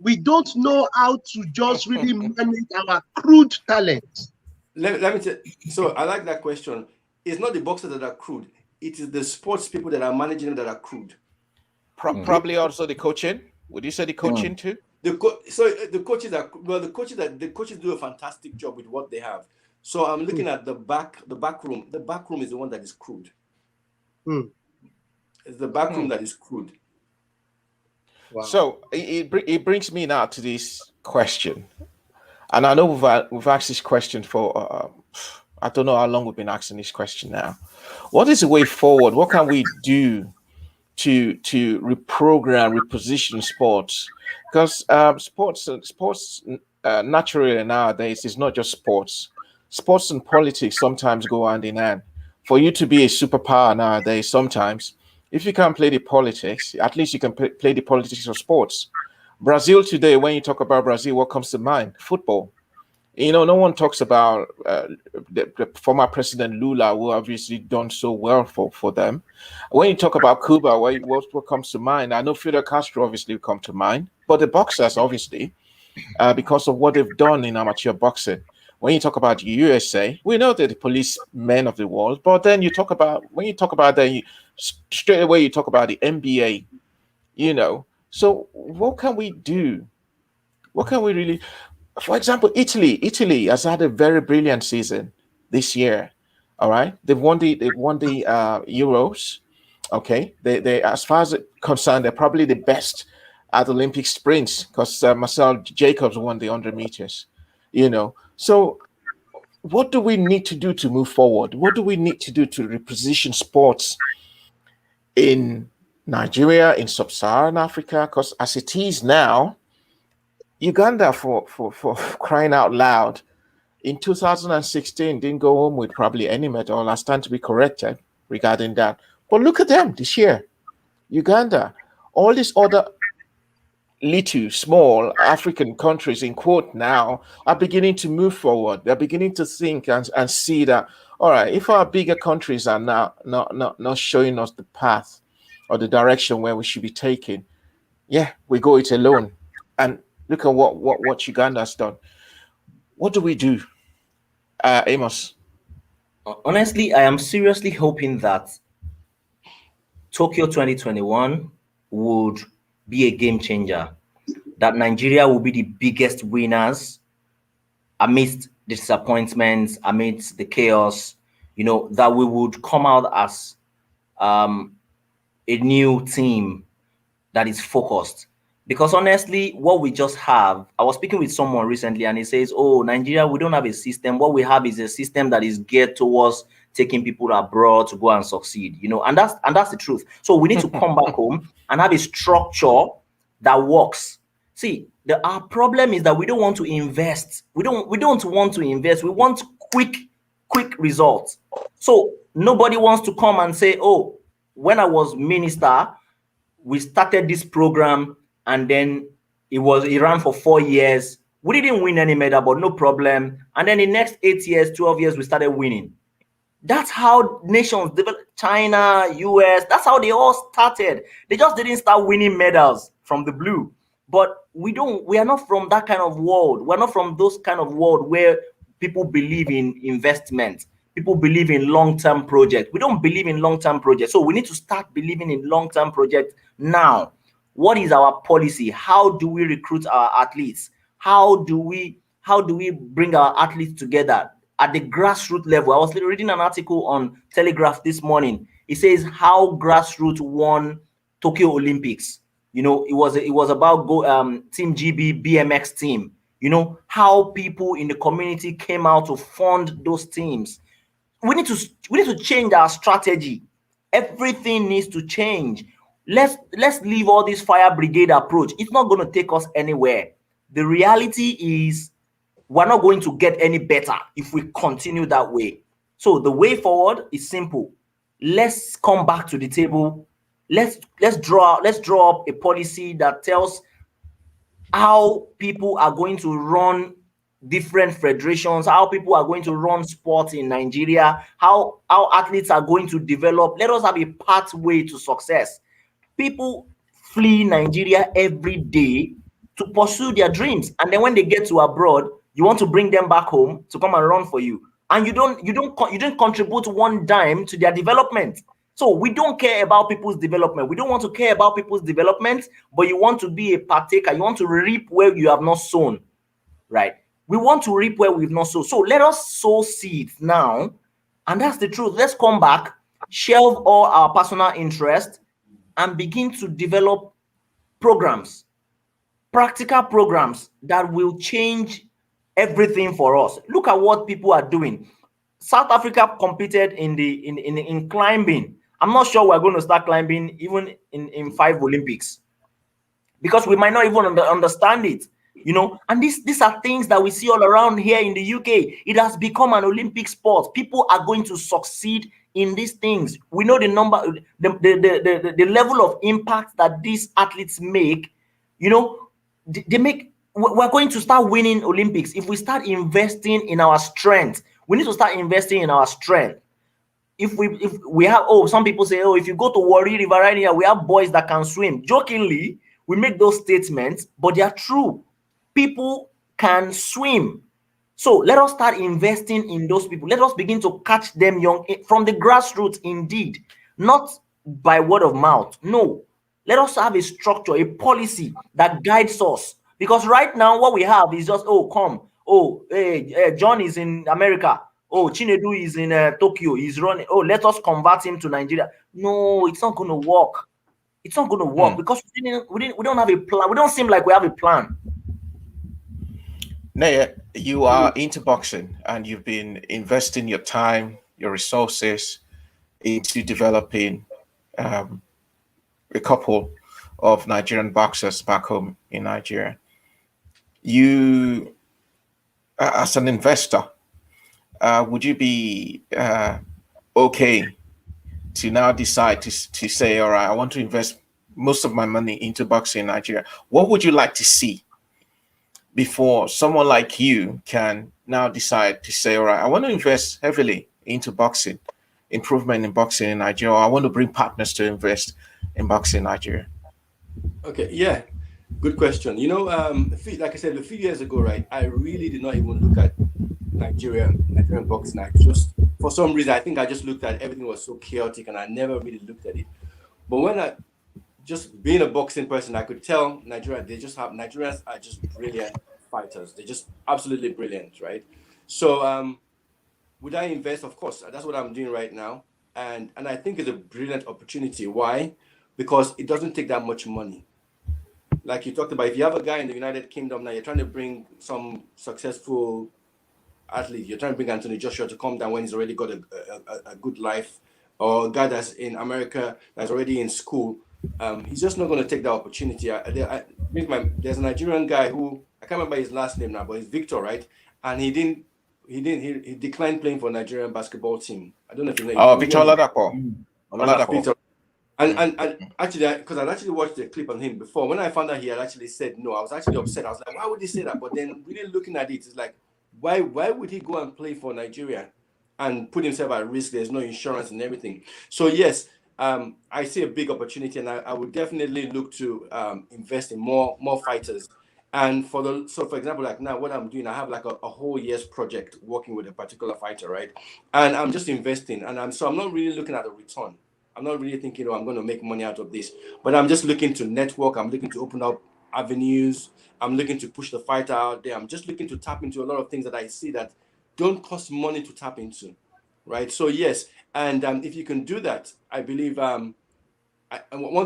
We don't know how to just really manage our crude talents. Let me tell you. So I like that question. It's not the boxers that are crude. It is the sports people that are managing them that are crude. Probably also the coaching. Would you say the coaching too? The coaches do a fantastic job with what they have. So I'm looking at the back room. The back room is the one that is crude. It's the back room that is crude. Wow. So it brings me now to this question, and I know we've asked this question for I don't know how long we've been asking this question now. What is the way forward? What can we do to reprogram, reposition sports? Because sports naturally nowadays is not just sports. Sports and politics sometimes go hand in hand. For you to be a superpower nowadays, sometimes, if you can't play the politics, at least you can play the politics of sports. Brazil today, when you talk about Brazil, what comes to mind? Football. You know, no one talks about the former President Lula, who obviously done so well for them. When you talk about Cuba, what comes to mind? I know Fidel Castro obviously come to mind, but the boxers obviously, because of what they've done in amateur boxing. When you talk about USA, we know they're the policemen of the world, but then when you talk about that, straight away you talk about the NBA, you know. So what can we do? What can we really... For example, Italy has had a very brilliant season this year. All right, they've won the Euros. Okay, they as far as it's concerned, they're probably the best at Olympic sprints because Marcel Jacobs won the 100 meters. You know, so what do we need to do to move forward? What do we need to do to reposition sports in Nigeria, in sub-Saharan Africa? Because as it is now, Uganda, for crying out loud, in 2016 didn't go home with probably any medal. I stand to be corrected regarding that. But look at them this year. Uganda, all these other little, small African countries, in quote now, are beginning to move forward. They're beginning to think and see that, all right, if our bigger countries are now not showing us the path or the direction where we should be taking, yeah, we go it alone. And look at what Uganda has done. What do we do, Amos? Honestly, I am seriously hoping that Tokyo 2021 would be a game changer, that Nigeria will be the biggest winners amidst the disappointments, amidst the chaos, you know, that we would come out as a new team that is focused. Because honestly, what we just have, I was speaking with someone recently and he says, oh, Nigeria, we don't have a system. What we have is a system that is geared towards taking people abroad to go and succeed, you know, and that's the truth. So we need to come back home and have a structure that works. See, our problem is that we don't want to invest. We don't want to invest. We want quick quick results. So nobody wants to come and say, oh, when I was minister, we started this program and then it ran for 4 years. We didn't win any medal, but no problem. And then the next 8 years, 12 years, we started winning. That's how nations develop. China, US, that's how they all started. They just didn't start winning medals from the blue. But we are not from that kind of world. We're not from those kind of world where people believe in investment. People believe in long-term projects. We don't believe in long-term projects. So we need to start believing in long-term projects now. What is our policy? How do we recruit our athletes? How do we bring our athletes together at the grassroots level? I was reading an article on Telegraph this morning. It says how grassroots won Tokyo Olympics. You know, it was about Team GB BMX team. You know, how people in the community came out to fund those teams. We need to change our strategy. Everything needs to change. Let's leave all this fire brigade approach. It's not going to take us anywhere. The reality is we're not going to get any better if we continue that way. So the way forward is simple. Let's come back to the table. Let's draw up a policy that tells how people are going to run different federations, how people are going to run sports in Nigeria, how athletes are going to develop. Let us have a pathway to success. People flee Nigeria every day to pursue their dreams, and then when they get to abroad, you want to bring them back home to come and run for you, and you don't contribute one dime to their development. So we don't care about people's development. We don't want to care about people's development, but you want to be a partaker. You want to reap where you have not sown, right? We want to reap where we've not sown. So let us sow seeds now, and that's the truth. Let's come back, shelve all our personal interest, and begin to develop programs, practical programs that will change everything for us. Look at what people are doing. South Africa competed in climbing. I'm not sure we're going to start climbing even in 5 Olympics, because we might not even understand it, you know. And these are things that we see all around here in the UK. It has become an Olympic sport. People are going to succeed in these things. We know the number, the level of impact that these athletes make. You know, they make. We're going to start winning Olympics if we start investing in our strength. We need to start investing in our strength. If we have, some people say, if you go to Warri River right here, we have boys that can swim. Jokingly, we make those statements, but they are true. People can swim. So let us start investing in those people. Let us begin to catch them young from the grassroots, indeed, not by word of mouth. No, let us have a structure, a policy that guides us. Because right now, what we have is just, John is in America. Chinedu is in Tokyo. He's running. Let us convert him to Nigeria. No, it's not going to work. It's not going to work because we don't have a plan. We don't seem like we have a plan. Naya, you are into boxing and you've been investing your time, your resources into developing a couple of Nigerian boxers back home in Nigeria. You, as an investor, would you be okay to now decide to say, all right, I want to invest most of my money into boxing in Nigeria? What would you like to see before someone like you can now decide to say, all right, I want to invest heavily into boxing, improvement in boxing in Nigeria, or I want to bring partners to invest in boxing in Nigeria? Okay, yeah, good question. You know, like I said, a few years ago, right, I really did not even look at Nigerian boxing. I just, for some reason, I think I just looked at everything was so chaotic and I never really looked at it. But when I, just being a boxing person, I could tell Nigerians are just brilliant fighters. They're just absolutely brilliant, right? So would I invest? Of course, that's what I'm doing right now. And I think it's a brilliant opportunity. Why? Because it doesn't take that much money. Like you talked about, if you have a guy in the United Kingdom now, you're trying to bring some successful athlete, you're trying to bring Anthony Joshua to come down when he's already got a good life, or a guy that's in America that's already in school, he's just not going to take that opportunity. There's a Nigerian guy who, I can't remember his last name now, but it's Victor, right? And he didn't he declined playing for Nigerian basketball team. I don't know if you know. Oh, You Victor know Oladapo. Victor. Oladapo. And actually, because I'd actually watched the clip on him before. When I found out he had actually said no, I was actually upset. I was like, why would he say that? But then really looking at it, it's like, why would he go and play for Nigeria and put himself at risk? There's no insurance and everything. So yes, I see a big opportunity, and I would definitely look to invest in more fighters. And for example, like now, what I'm doing, I have like a whole year's project working with a particular fighter, right? And I'm just investing, and I'm not really looking at a return. I'm not really thinking, oh, I'm going to make money out of this, but I'm just looking to network. I'm looking to open up avenues. I'm looking to push the fighter out there. I'm just looking to tap into a lot of things that I see that don't cost money to tap into, right? So yes, and if you can do that, I believe one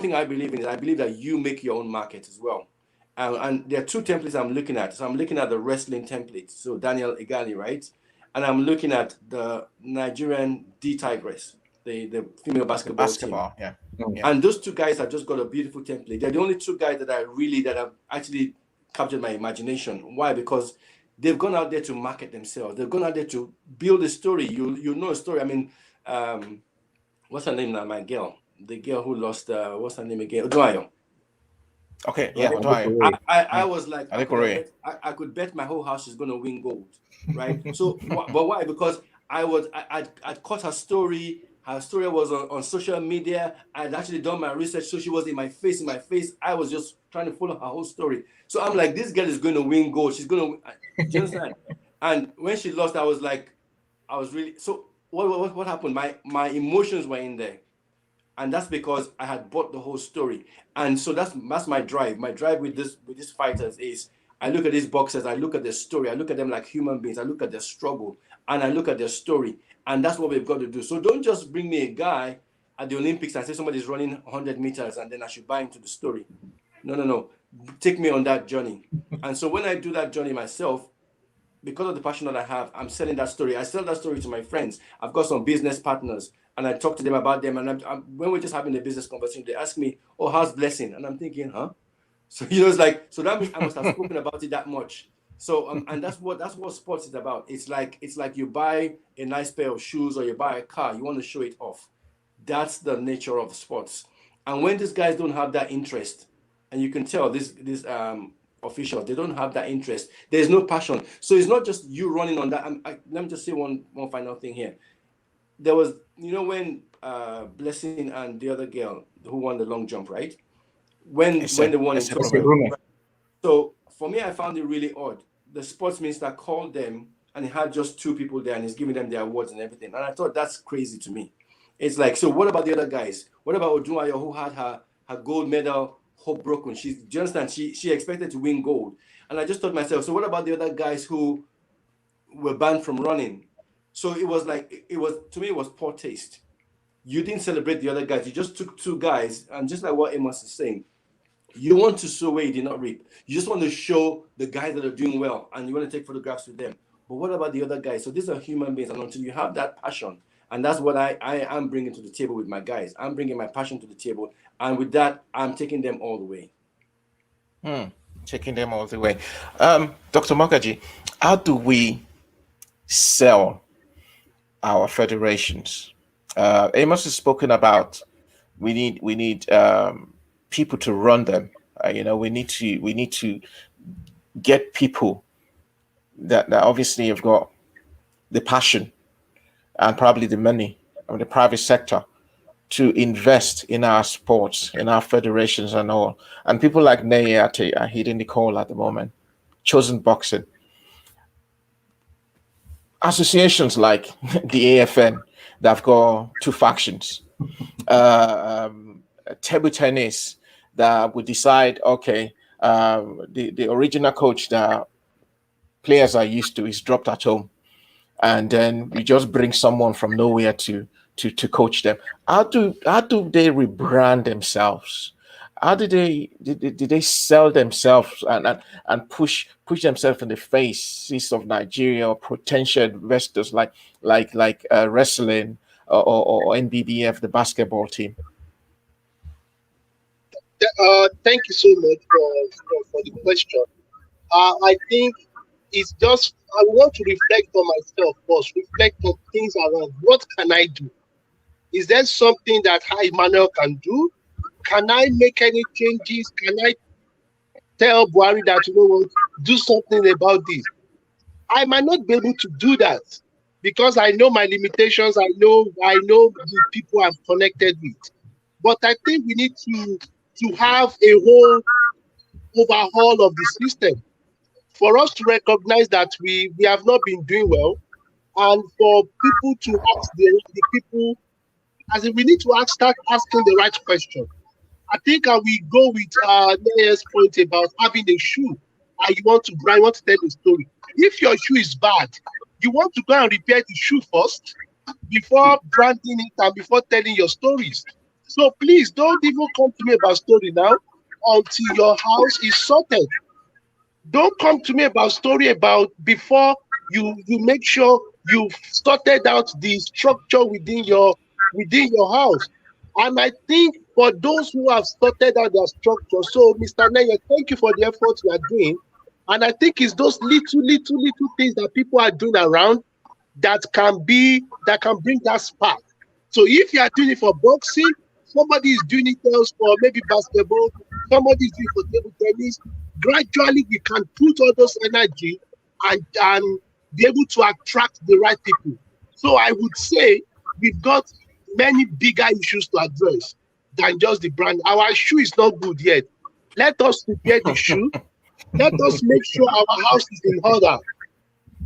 thing I believe in is I believe that you make your own market as well. And there are two templates I'm looking at. So I'm looking at the wrestling template, so Daniel Egali, right? And I'm looking at the Nigerian D Tigress, the female The basketball team. basketball, yeah. Yeah. And those two guys have just got a beautiful template. They're the only two guys that have actually captured my imagination. Why? Because they've gone out there to market themselves. They've gone out there to build a story. You know a story. I mean, what's her name now? My girl, the girl who lost. What's her name again? Oduayo. Okay, yeah, Right? Dwyer. I Yeah. was like, Adekore. I could bet my whole house she's going to win gold, right? So, but why? Because I'd caught her story. Her story was on social media. I'd actually done my research, so she was in my face. I was just trying to follow her whole story. So I'm like, this girl is going to win gold. She's going to. Do you understand? And when she lost, I was like, I was really so. What happened? My emotions were in there, and that's because I had bought the whole story. And so that's my drive. My drive with these fighters is I look at these boxers, I look at their story, I look at them like human beings, I look at their struggle, and I look at their story, and that's what we've got to do. So don't just bring me a guy at the Olympics and say somebody's running 100 meters and then I should buy into the story. No, no, no. Take me on that journey. And so when I do that journey myself, because of the passion that I have, I'm selling that story. I sell that story to my friends. I've got some business partners, and I talk to them about them. And when we're just having a business conversation, they ask me, "Oh, how's blessing?" And I'm thinking, "Huh?" So it's like, so that means I must have spoken about it that much. So and that's what sports is about. It's like you buy a nice pair of shoes or you buy a car. You want to show it off. That's the nature of sports. And when these guys don't have that interest, and you can tell this officials, they don't have that interest. There's no passion. So it's not just you running on that. Let me just say one final thing here. There was, when Blessing and the other girl who won the long jump, right? When they won in Tokyo. So for me, I found it really odd. The sports minister called them and he had just two people there and he's giving them their awards and everything. And I thought that's crazy to me. It's like, so what about the other guys? What about Odunayo who had her gold medal hope broken? Do you understand? She expected to win gold. And I just thought to myself, so what about the other guys who were banned from running? So it was like, to me, it was poor taste. You didn't celebrate the other guys. You just took two guys. And just like what Amos is saying, you want to sow where you did not reap. You just want to show the guys that are doing well and you want to take photographs with them. But what about the other guys? So these are human beings. And until you have that passion, and that's what I am bringing to the table with my guys. I'm bringing my passion to the table. And with that, I'm taking them all the way. Taking them all the way. Dr. Mokaji, how do we sell our federations? Amos has spoken about we need people to run them. We need to get people that obviously have got the passion and probably the money of the private sector to invest in our sports, in our federations and all. And people like Nayate are hitting the call at the moment. Chosen Boxing. Associations like the AFN that have got two factions. Table tennis that would decide, okay, the original coach that players are used to is dropped at home, and then we just bring someone from nowhere to coach them. How do they rebrand themselves? How did they sell themselves and push themselves in the faces of Nigeria or potential investors like wrestling or NBBF, the basketball team? Thank you so much for the question. I think It's just I want to reflect on myself first, reflect on things around. What can I do? Is there something that Emmanuel can do? Can I make any changes? Can I tell Buhari that you know what, do something about this? I might not be able to do that because I know my limitations. I know the people I'm connected with. But I think we need to have a whole overhaul of the system for us to recognize that we have not been doing well, and for people to ask the people, as in we need to start asking the right question. I think we go with Naya's point about having a shoe and you want to brand, you want to tell a story. If your shoe is bad, you want to go and repair the shoe first before branding it and before telling your stories. So please don't even come to me about story now until your house is sorted. Don't come to me about story about before you make sure you've sorted out the structure within your house. And I think for those who have sorted out their structure, so Mr. Naya, thank you for the effort you are doing. And I think it's those little things that people are doing around that can bring that spark. So if you are doing it for boxing, somebody is doing it else for maybe basketball, somebody is doing it for table tennis. Gradually, we can put all those energy and be able to attract the right people. So I would say we've got many bigger issues to address than just the brand. Our shoe is not good yet. Let us prepare the shoe. Let us make sure our house is in order.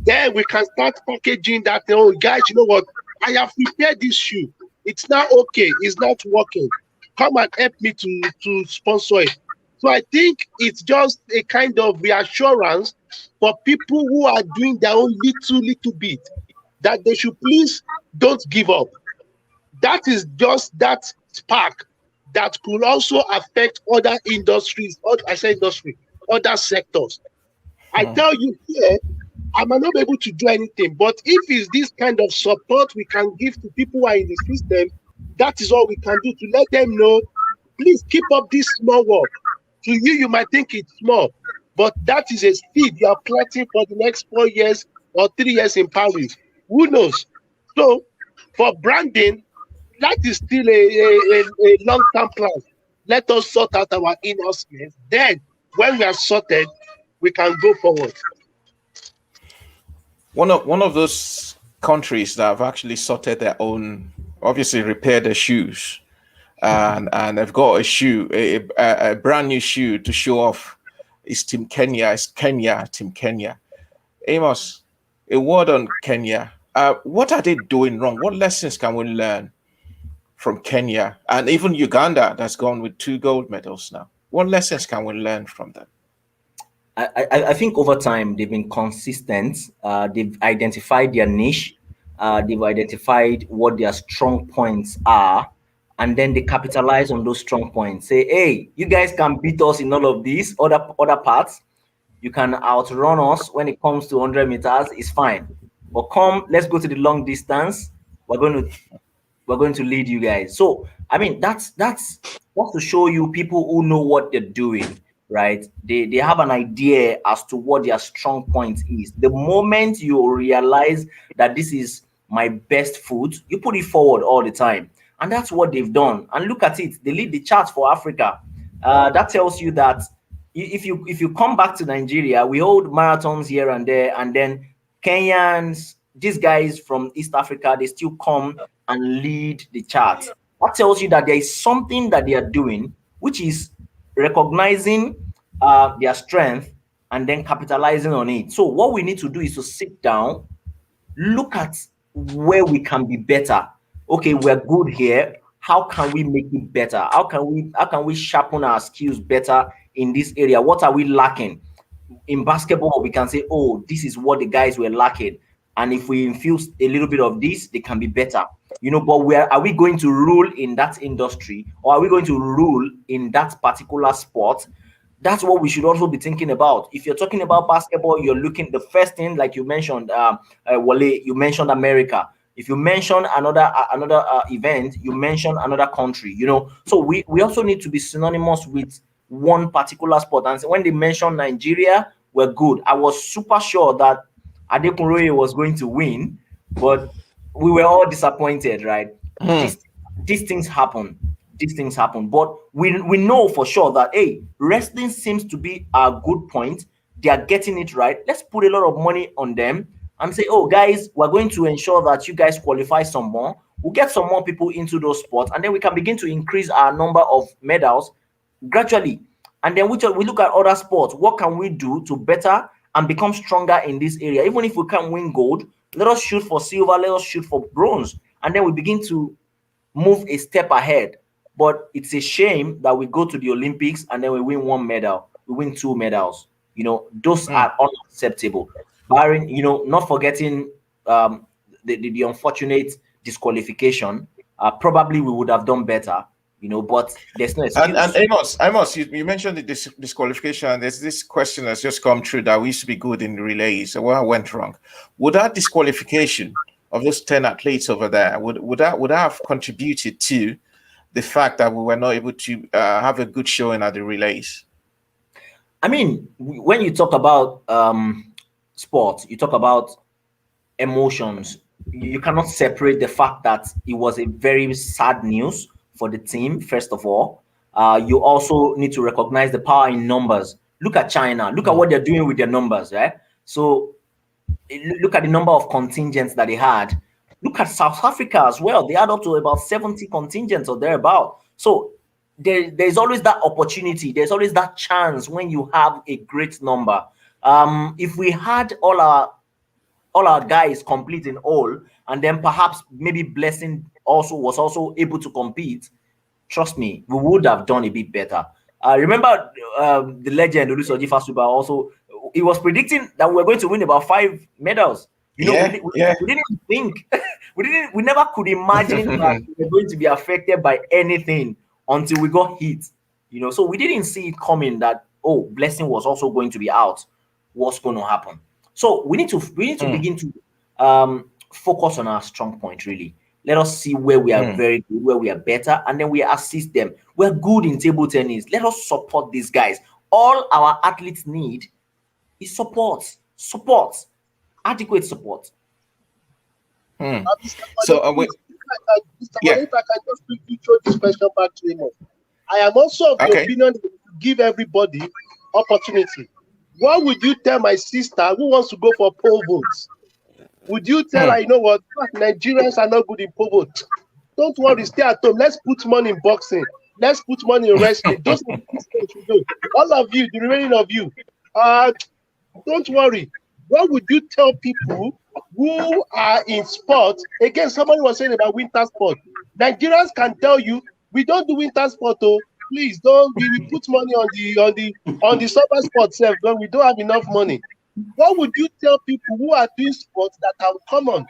Then we can start packaging that. Oh, guys, you know what? I have prepared this shoe. It's not okay. It's not working. Come and help me to sponsor it. So I think it's just a kind of reassurance for people who are doing their own little bit that they should please don't give up. That is just that spark that could also affect other industries, I say industry, other sectors. I tell you here, I might not be able to do anything, but if it's this kind of support we can give to people who are in the system, that is all we can do to let them know, please keep up this small work. To you, you might think it's small, but that is a seed you are planting for the next 4 years or 3 years in Paris. Who knows? So for branding, that is still a long-term plan. Let us sort out our inner space. Then, when we are sorted, we can go forward. One of those countries that have actually sorted their own, obviously repaired their shoes, and they've got a shoe, a brand new shoe to show off. Is Team Kenya? Is Kenya Team Kenya? Amos, a word on Kenya. What are they doing wrong? What lessons can we learn from Kenya and even Uganda, that's gone with 2 gold medals now? What lessons can we learn from them? I think over time they've been consistent. They've identified their niche. They've identified what their strong points are, and then they capitalize on those strong points. Say, hey, you guys can beat us in all of these other parts. You can outrun us when it comes to 100 meters. It's fine, but come, let's go to the long distance. We're going to lead you guys. So I mean, that's to show you people who know what they're doing, right? They have an idea as to what their strong point is. The moment you realize that this is my best foot, you put it forward all the time, and that's what they've done. And look at it, they lead the charts for Africa. That tells you that if you come back to Nigeria, we hold marathons here and there, and then Kenyans, these guys from East Africa, they still come and lead the chart. That tells you that there is something that they are doing, which is recognizing their strength and then capitalizing on it. So what we need to do is to sit down, look at where we can be better. Okay, we're good here. How can we make it better? How can we sharpen our skills better in this area? What are we lacking? In basketball, we can say, oh, this is what the guys were lacking. And if we infuse a little bit of this, they can be better. But where are we going to rule in that industry, or are we going to rule in that particular sport? That's what we should also be thinking about. If you're talking about basketball, you're looking, the first thing, like you mentioned, Wale, you mentioned America. If you mention another event, you mention another country. So we also need to be synonymous with one particular sport. And so when they mention Nigeria, were good. I was super sure that Adekunroye was going to win, but we were all disappointed, right? Hmm. These these things happen. These things happen. But we know for sure that hey, wrestling seems to be a good point. They are getting it right. Let's put a lot of money on them and say, oh guys, we're going to ensure that you guys qualify some more. We'll get some more people into those sports, and then we can begin to increase our number of medals gradually. And then we look at other sports. What can we do to better and become stronger in this area? Even if we can't win gold, let us shoot for silver, let us shoot for bronze, and then we begin to move a step ahead. But it's a shame that we go to the Olympics and then we win one medal, we win two medals. Those Hmm. are unacceptable. Barring, not forgetting the unfortunate disqualification. Probably we would have done better, but there's no And excuse. Amos, you mentioned the disqualification. There's this question that's just come true that we used to be good in the relays. So what went wrong? Would that disqualification of those 10 athletes over there would that have contributed to the fact that we were not able to have a good showing at the relays? I mean, when you talk about sports, you talk about emotions. You cannot separate the fact that it was a very sad news for the team. First of all, you also need to recognize the power in numbers. Look at China. Look at what they're doing with their numbers, right? So look at the number of contingents that they had. Look at South Africa as well. They had up to about 70 contingents or thereabout. So there's always that opportunity. There's always that chance when you have a great number. If we had all our guys complete in all, and then perhaps maybe Blessing was also able to compete, trust me, we would have done a bit better. Remember the legend Olusoji Fasuba also, he was predicting that we were going to win about 5 medals. Yeah, yeah. We didn't think, we never could imagine that we were going to be affected by anything until we got hit. So we didn't see it coming that, oh, Blessing was also going to be out. What's going to happen? So we need to begin to focus on our strong point, really. Let us see where we are very good, where we are better, and then we assist them. We're good in table tennis. Let us support these guys. All our athletes need is support, adequate support. Mr. So Wale, we, please, Mr. Wale, yeah, if I can just quickly throw this question back to him. I am also of the okay. opinion that we give everybody opportunity. What would you tell my sister who wants to go for pole votes? Would you tell her, you know what, Nigerians are not good in pole vote? Don't worry, stay at home. Let's put money in boxing. Let's put money in wrestling. Those are the things that you do. All of you, the remaining of you, don't worry. What would you tell people who are in sports? Again, somebody was saying about winter sport. Nigerians can tell you we don't do winter sport. Oh, please don't. We put money on the summer sport self, but we don't have enough money. What would you tell people who are doing sports that are common?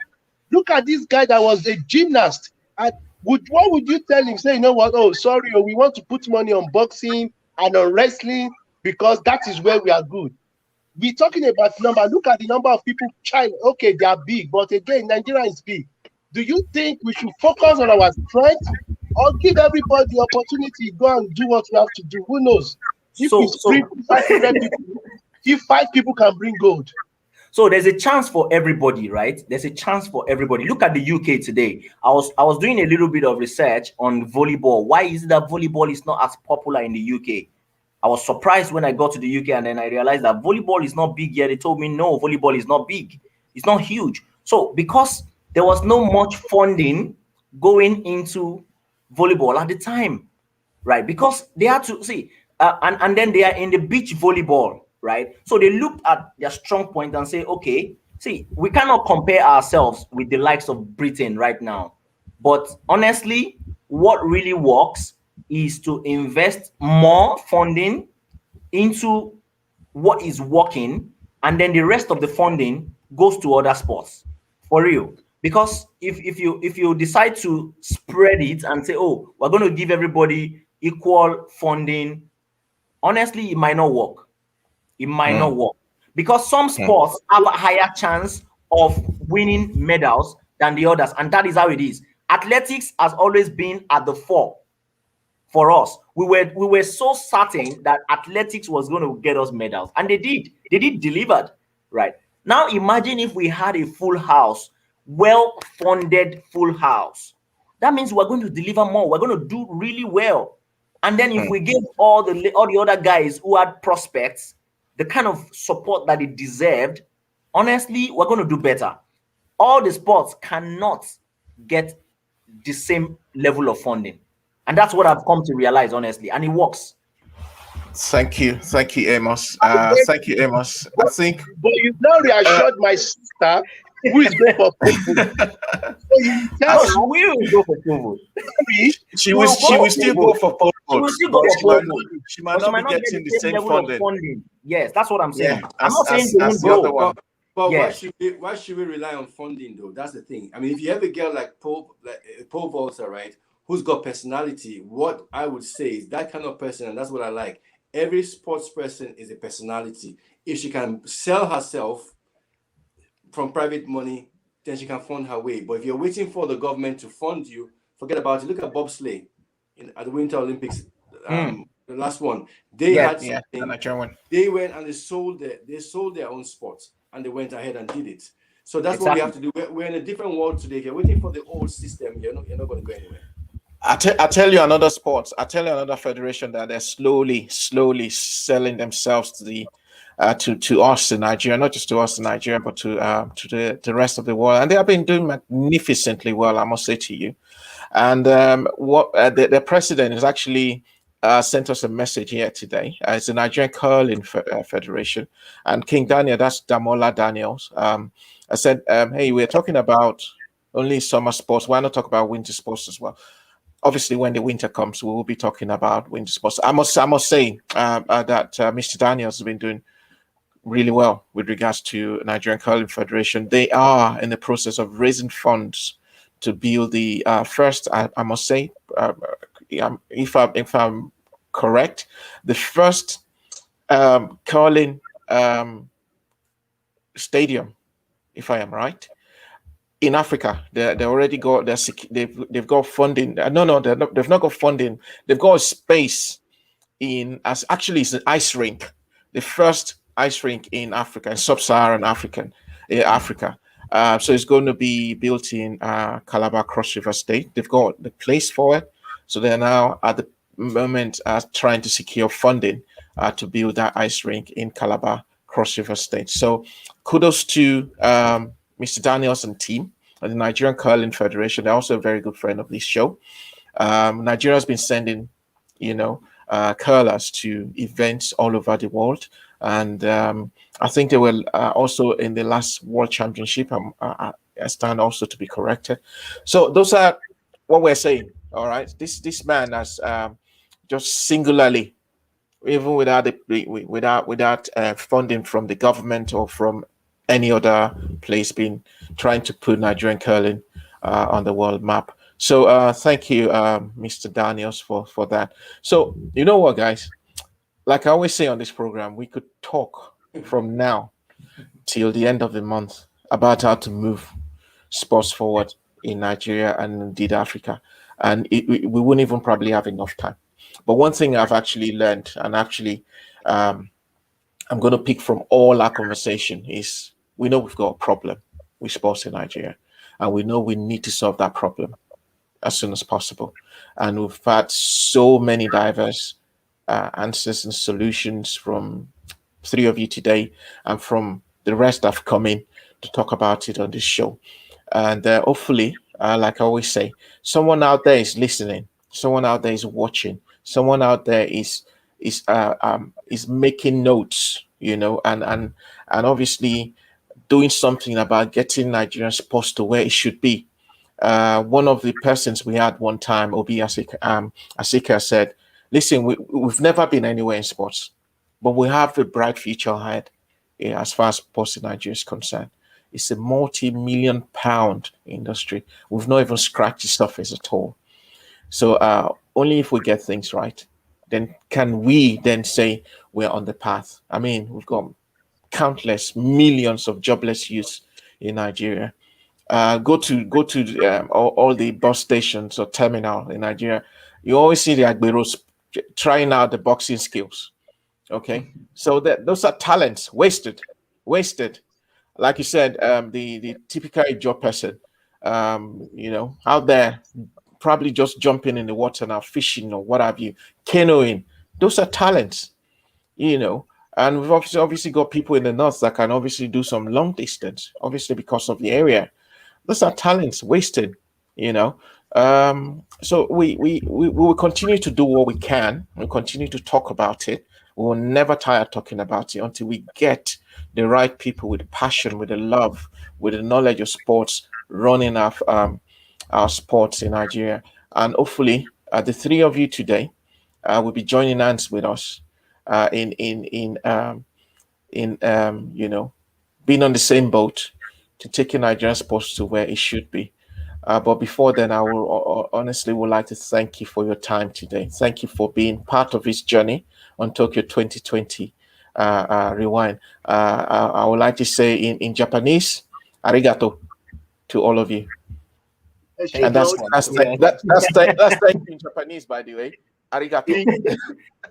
Look at this guy that was a gymnast. And what would you tell him? Say, you know what? Oh, sorry, oh, we want to put money on boxing and on wrestling because that is where we are good. We're talking about number. Look at the number of people. China, okay, they are big, but again, Nigeria is big. Do you think we should focus on our strength or give everybody the opportunity to go and do what we have to do? Who knows? If we So bring 500 people, if 5 people can bring gold. So there's a chance for everybody, right? There's a chance for everybody. Look at the UK today. I was doing a little bit of research on volleyball. Why is it that volleyball is not as popular in the UK? I was surprised when I got to the UK and then I realized that volleyball is not big yet. They told me no, volleyball is not big. It's not huge. So because there was no much funding going into volleyball at the time, right? Because they had to see, and then they are in the beach volleyball, right? So they looked at their strong point and say, okay, see, we cannot compare ourselves with the likes of Britain right now. But honestly, what really works is to invest more funding into what is working, and then the rest of the funding goes to other sports for real. Because if you decide to spread it and say, oh, we're going to give everybody equal funding, honestly, it might not work. It might not work because some sports have a higher chance of winning medals than the others, and that is how it is. Athletics has always been at the for us. We were so certain that athletics was going to get us medals, and they did. They did delivered, right? Now imagine if we had a full house, well-funded full house. That means we're going to deliver more. We're going to do really well. And then if we give all the other guys who had prospects the kind of support that they deserved, honestly, we're going to do better. All the sports cannot get the same level of funding. And that's what I've come to realize, honestly. And it works. Thank you, Amos. Thank you, Amos. I think. But you've now reassured my sister who is going for football. So you tell her We will go for football. she will still go for pole She will vault, still go but for football. she might But she not might be not get getting the the same level funding. of funding. Yes, that's what I'm saying. Yeah, I'm not saying they as won't the other go. one. But Yeah. why should we rely on funding though? That's the thing. I mean, if you have a girl like Paul Volta, right, who's got personality, what I would say is that kind of person, and that's what I like. Every sports person is a personality. If she can sell herself from private money, then she can fund her way. But if you're waiting for the government to fund you, forget about it. Look at bobsleigh at the Winter Olympics, the last one. They Yeah, had Yeah, something. and a German. They went and they sold their own sports, and they went ahead and did it. So that's what we have to do. We're in a different world today. If you're waiting for the old system, you're not going to go anywhere. I tell you another sports. I tell you another federation that they're slowly selling themselves to the to us in Nigeria, not just to us in Nigeria, but to the rest of the world, and they have been doing magnificently well, I must say to you. And what the president has actually sent us a message here today. It's the Nigerian Curling Federation, and King Daniel, that's Damola Daniels. I said, hey, we're talking about only summer sports. Why not talk about winter sports as well? Obviously, when the winter comes, we will be talking about winter sports. I must say that Mr. Daniels has been doing really well with regards to Nigerian Curling Federation. They are in the process of raising funds to build the first. I must say, if I'm correct, the first curling stadium, if I am right, in Africa. They already got they've got funding. No, they've not got funding. They've got a space in as actually it's an ice rink, the first ice rink in Africa, in sub-Saharan Africa. So it's going to be built in Calabar Cross River State. They've got the place for it, so they're now at the moment trying to secure funding to build that ice rink in Calabar Cross River State. So kudos to Mr. Daniels and team and the Nigerian Curling Federation. They're also a very good friend of this show. Nigeria has been sending, curlers to events all over the world. And I think they were also in the last World Championship. I stand also to be corrected. So those are what we're saying. All right. This man has just singularly, even without funding from the government or from any other place, been trying to put Nigerian curling on the world map. So thank you, Mr. Daniels, for that. So you know what, guys? Like I always say on this program, we could talk from now till the end of the month about how to move sports forward in Nigeria and indeed Africa, and we wouldn't even probably have enough time. But one thing I've actually learned, and actually I'm going to pick from all our conversation, is we know we've got a problem with sports in Nigeria, and we know we need to solve that problem as soon as possible. And we've had so many diverse answers and solutions from three of you today, and from the rest that have come in to talk about it on this show. And hopefully, like I always say, someone out there is listening, someone out there is watching, someone out there is making notes, and obviously doing something about getting Nigerian sports to where it should be. One of the persons we had one time, Obi Asika, said, listen, we've never been anywhere in sports, but we have a bright future ahead, as far as sports in Nigeria is concerned. It's a multi-million pound industry. We've not even scratched the surface at all. So only if we get things right, then can we then say we're on the path. I mean, we've got countless millions of jobless youths in Nigeria. Go to all the bus stations or terminal in Nigeria. You always see the Agberos trying out the boxing skills. Okay, so that those are talents wasted. Like you said, the typical job person, out there probably just jumping in the water now, fishing or what have you, canoeing. Those are talents, you know. And we've obviously got people in the north that can obviously do some long distance, obviously because of the area. Those are talents wasted, you know. So we will continue to do what we can. We'll continue to talk about it. We will never tire talking about it until we get the right people with passion, with the love, with the knowledge of sports running our sports in Nigeria. And hopefully, the three of you today will be joining hands with us in being on the same boat to taking Nigerian sports to where it should be. But before then, I will honestly would like to thank you for your time today. Thank you for being part of this journey on Tokyo 2020 Rewind. I would like to say in Japanese, arigato to all of you. And Thank you so much. Yeah. that's thank you in Japanese, by the way. Arigato.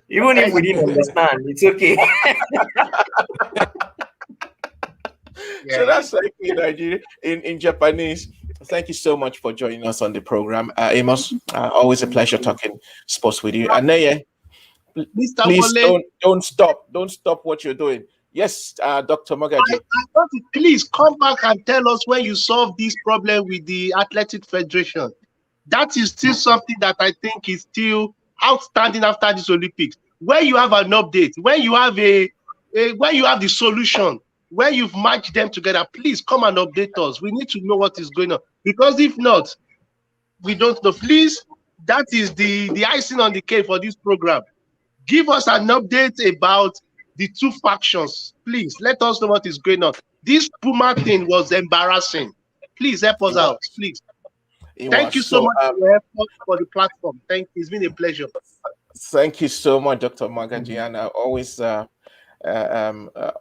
Even if we didn't understand, it's okay. So that's thank you, Nigeria, in Japanese. Thank you so much for joining us on the program, Amos. Always a pleasure talking sports with you. And Neye, Mr. please Wale, don't stop what you're doing. Yes, Dr. Magaji. I want to please come back and tell us when you solve this problem with the Athletic Federation. That is still something that I think is still outstanding after this Olympics. When you have an update, when you have when you have the solution, when you've matched them together, please come and update us. We need to know what is going on, because if not, we don't know. Please, that is the icing on the cake for this program. Give us an update about the two factions. Please let us know what is going on. This Puma thing was embarrassing. Please help us out. Please. Thank you so much for your effort for the platform. Thank you. It's been a pleasure. Thank you so much, Dr. Magaji, and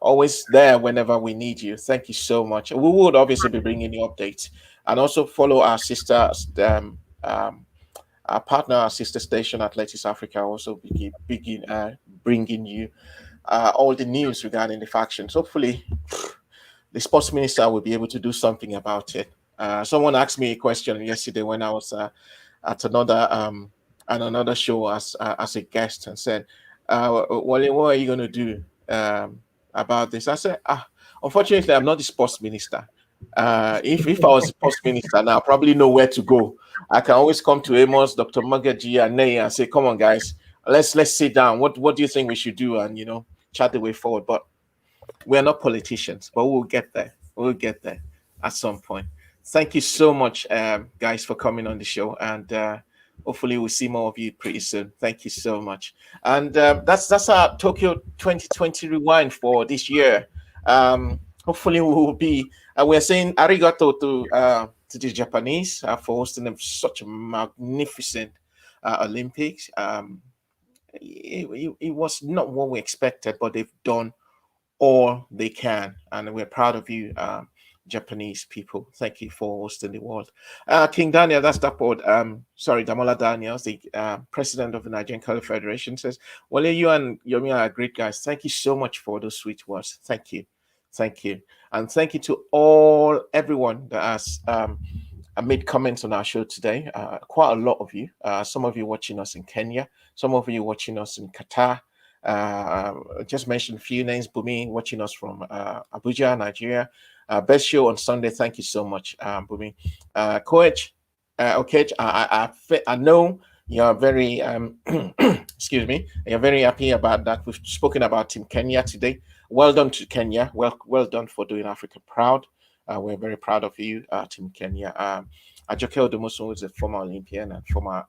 always there whenever we need you. Thank you so much. We would obviously be bringing you updates, and also follow our sisters. Our partner, our sister station, Athletics Africa, also begin bringing you all the news regarding the factions. Hopefully, the sports minister will be able to do something about it. Someone asked me a question yesterday when I was at another show as a guest, and said, "Wale, what are you going to do about this?" I said, unfortunately, I'm not the sports minister. If I was the sports minister now, I probably know where to go. I can always come to Amos, Dr. Magaji, and Ney and say, "Come on, guys, let's sit down. What do you think we should do?" And chat the way forward. But we're not politicians, but we'll get there. We'll get there at some point. Thank you so much, guys, for coming on the show, and hopefully we'll see more of you pretty soon. Thank you so much. And that's our Tokyo 2020 rewind for this year. Hopefully we will be. We're saying arigato to the Japanese for hosting them such a magnificent Olympics. It was not what we expected, but they've done all they can, and we're proud of you, Japanese people. Thank you for hosting the world. King Daniel, that's that board. Damola Daniels, the president of the Nigerian Curling Federation, says, "Well, you and Yomi are great guys. Thank you so much for those sweet words. Thank you, and thank you to everyone that has made comments on our show today. Quite a lot of you. Some of you watching us in Kenya, some of you watching us in Qatar. Just mentioned a few names. Bumi watching us from Abuja, Nigeria. Best show on Sunday. Thank you so much, Bumi. Coach, okay, I know you're very excuse me. You're very happy about that. We've spoken about Team Kenya today. Well done to Kenya. Well done for doing Africa proud. We're very proud of you, Team Kenya. Ajoke Odomosun is a former Olympian and former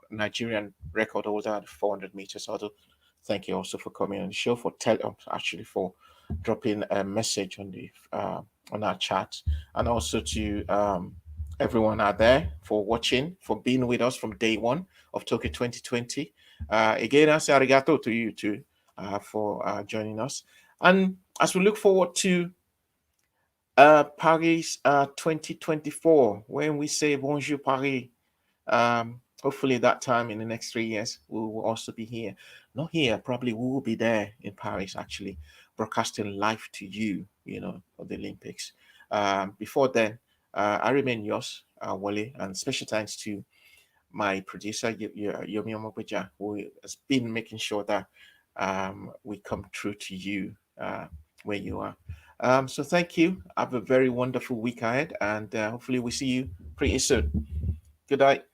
Nigerian record holder at 400 meters hurdle. Thank you also for coming on the show, for dropping a message on our chat, and also to everyone out there for watching, for being with us from day one of Tokyo 2020. Again, I say arigato to you too for joining us. And as we look forward to Paris 2024, when we say bonjour Paris, hopefully that time in the next 3 years we will also be here, not here, probably we will be there in Paris, actually broadcasting live to you, of the Olympics. Before then, I remain yours, Wale, and special thanks to my producer Yomi Omobuja, who has been making sure that we come through to you where you are. So thank you. Have a very wonderful week ahead, and hopefully we see you pretty soon. Good night.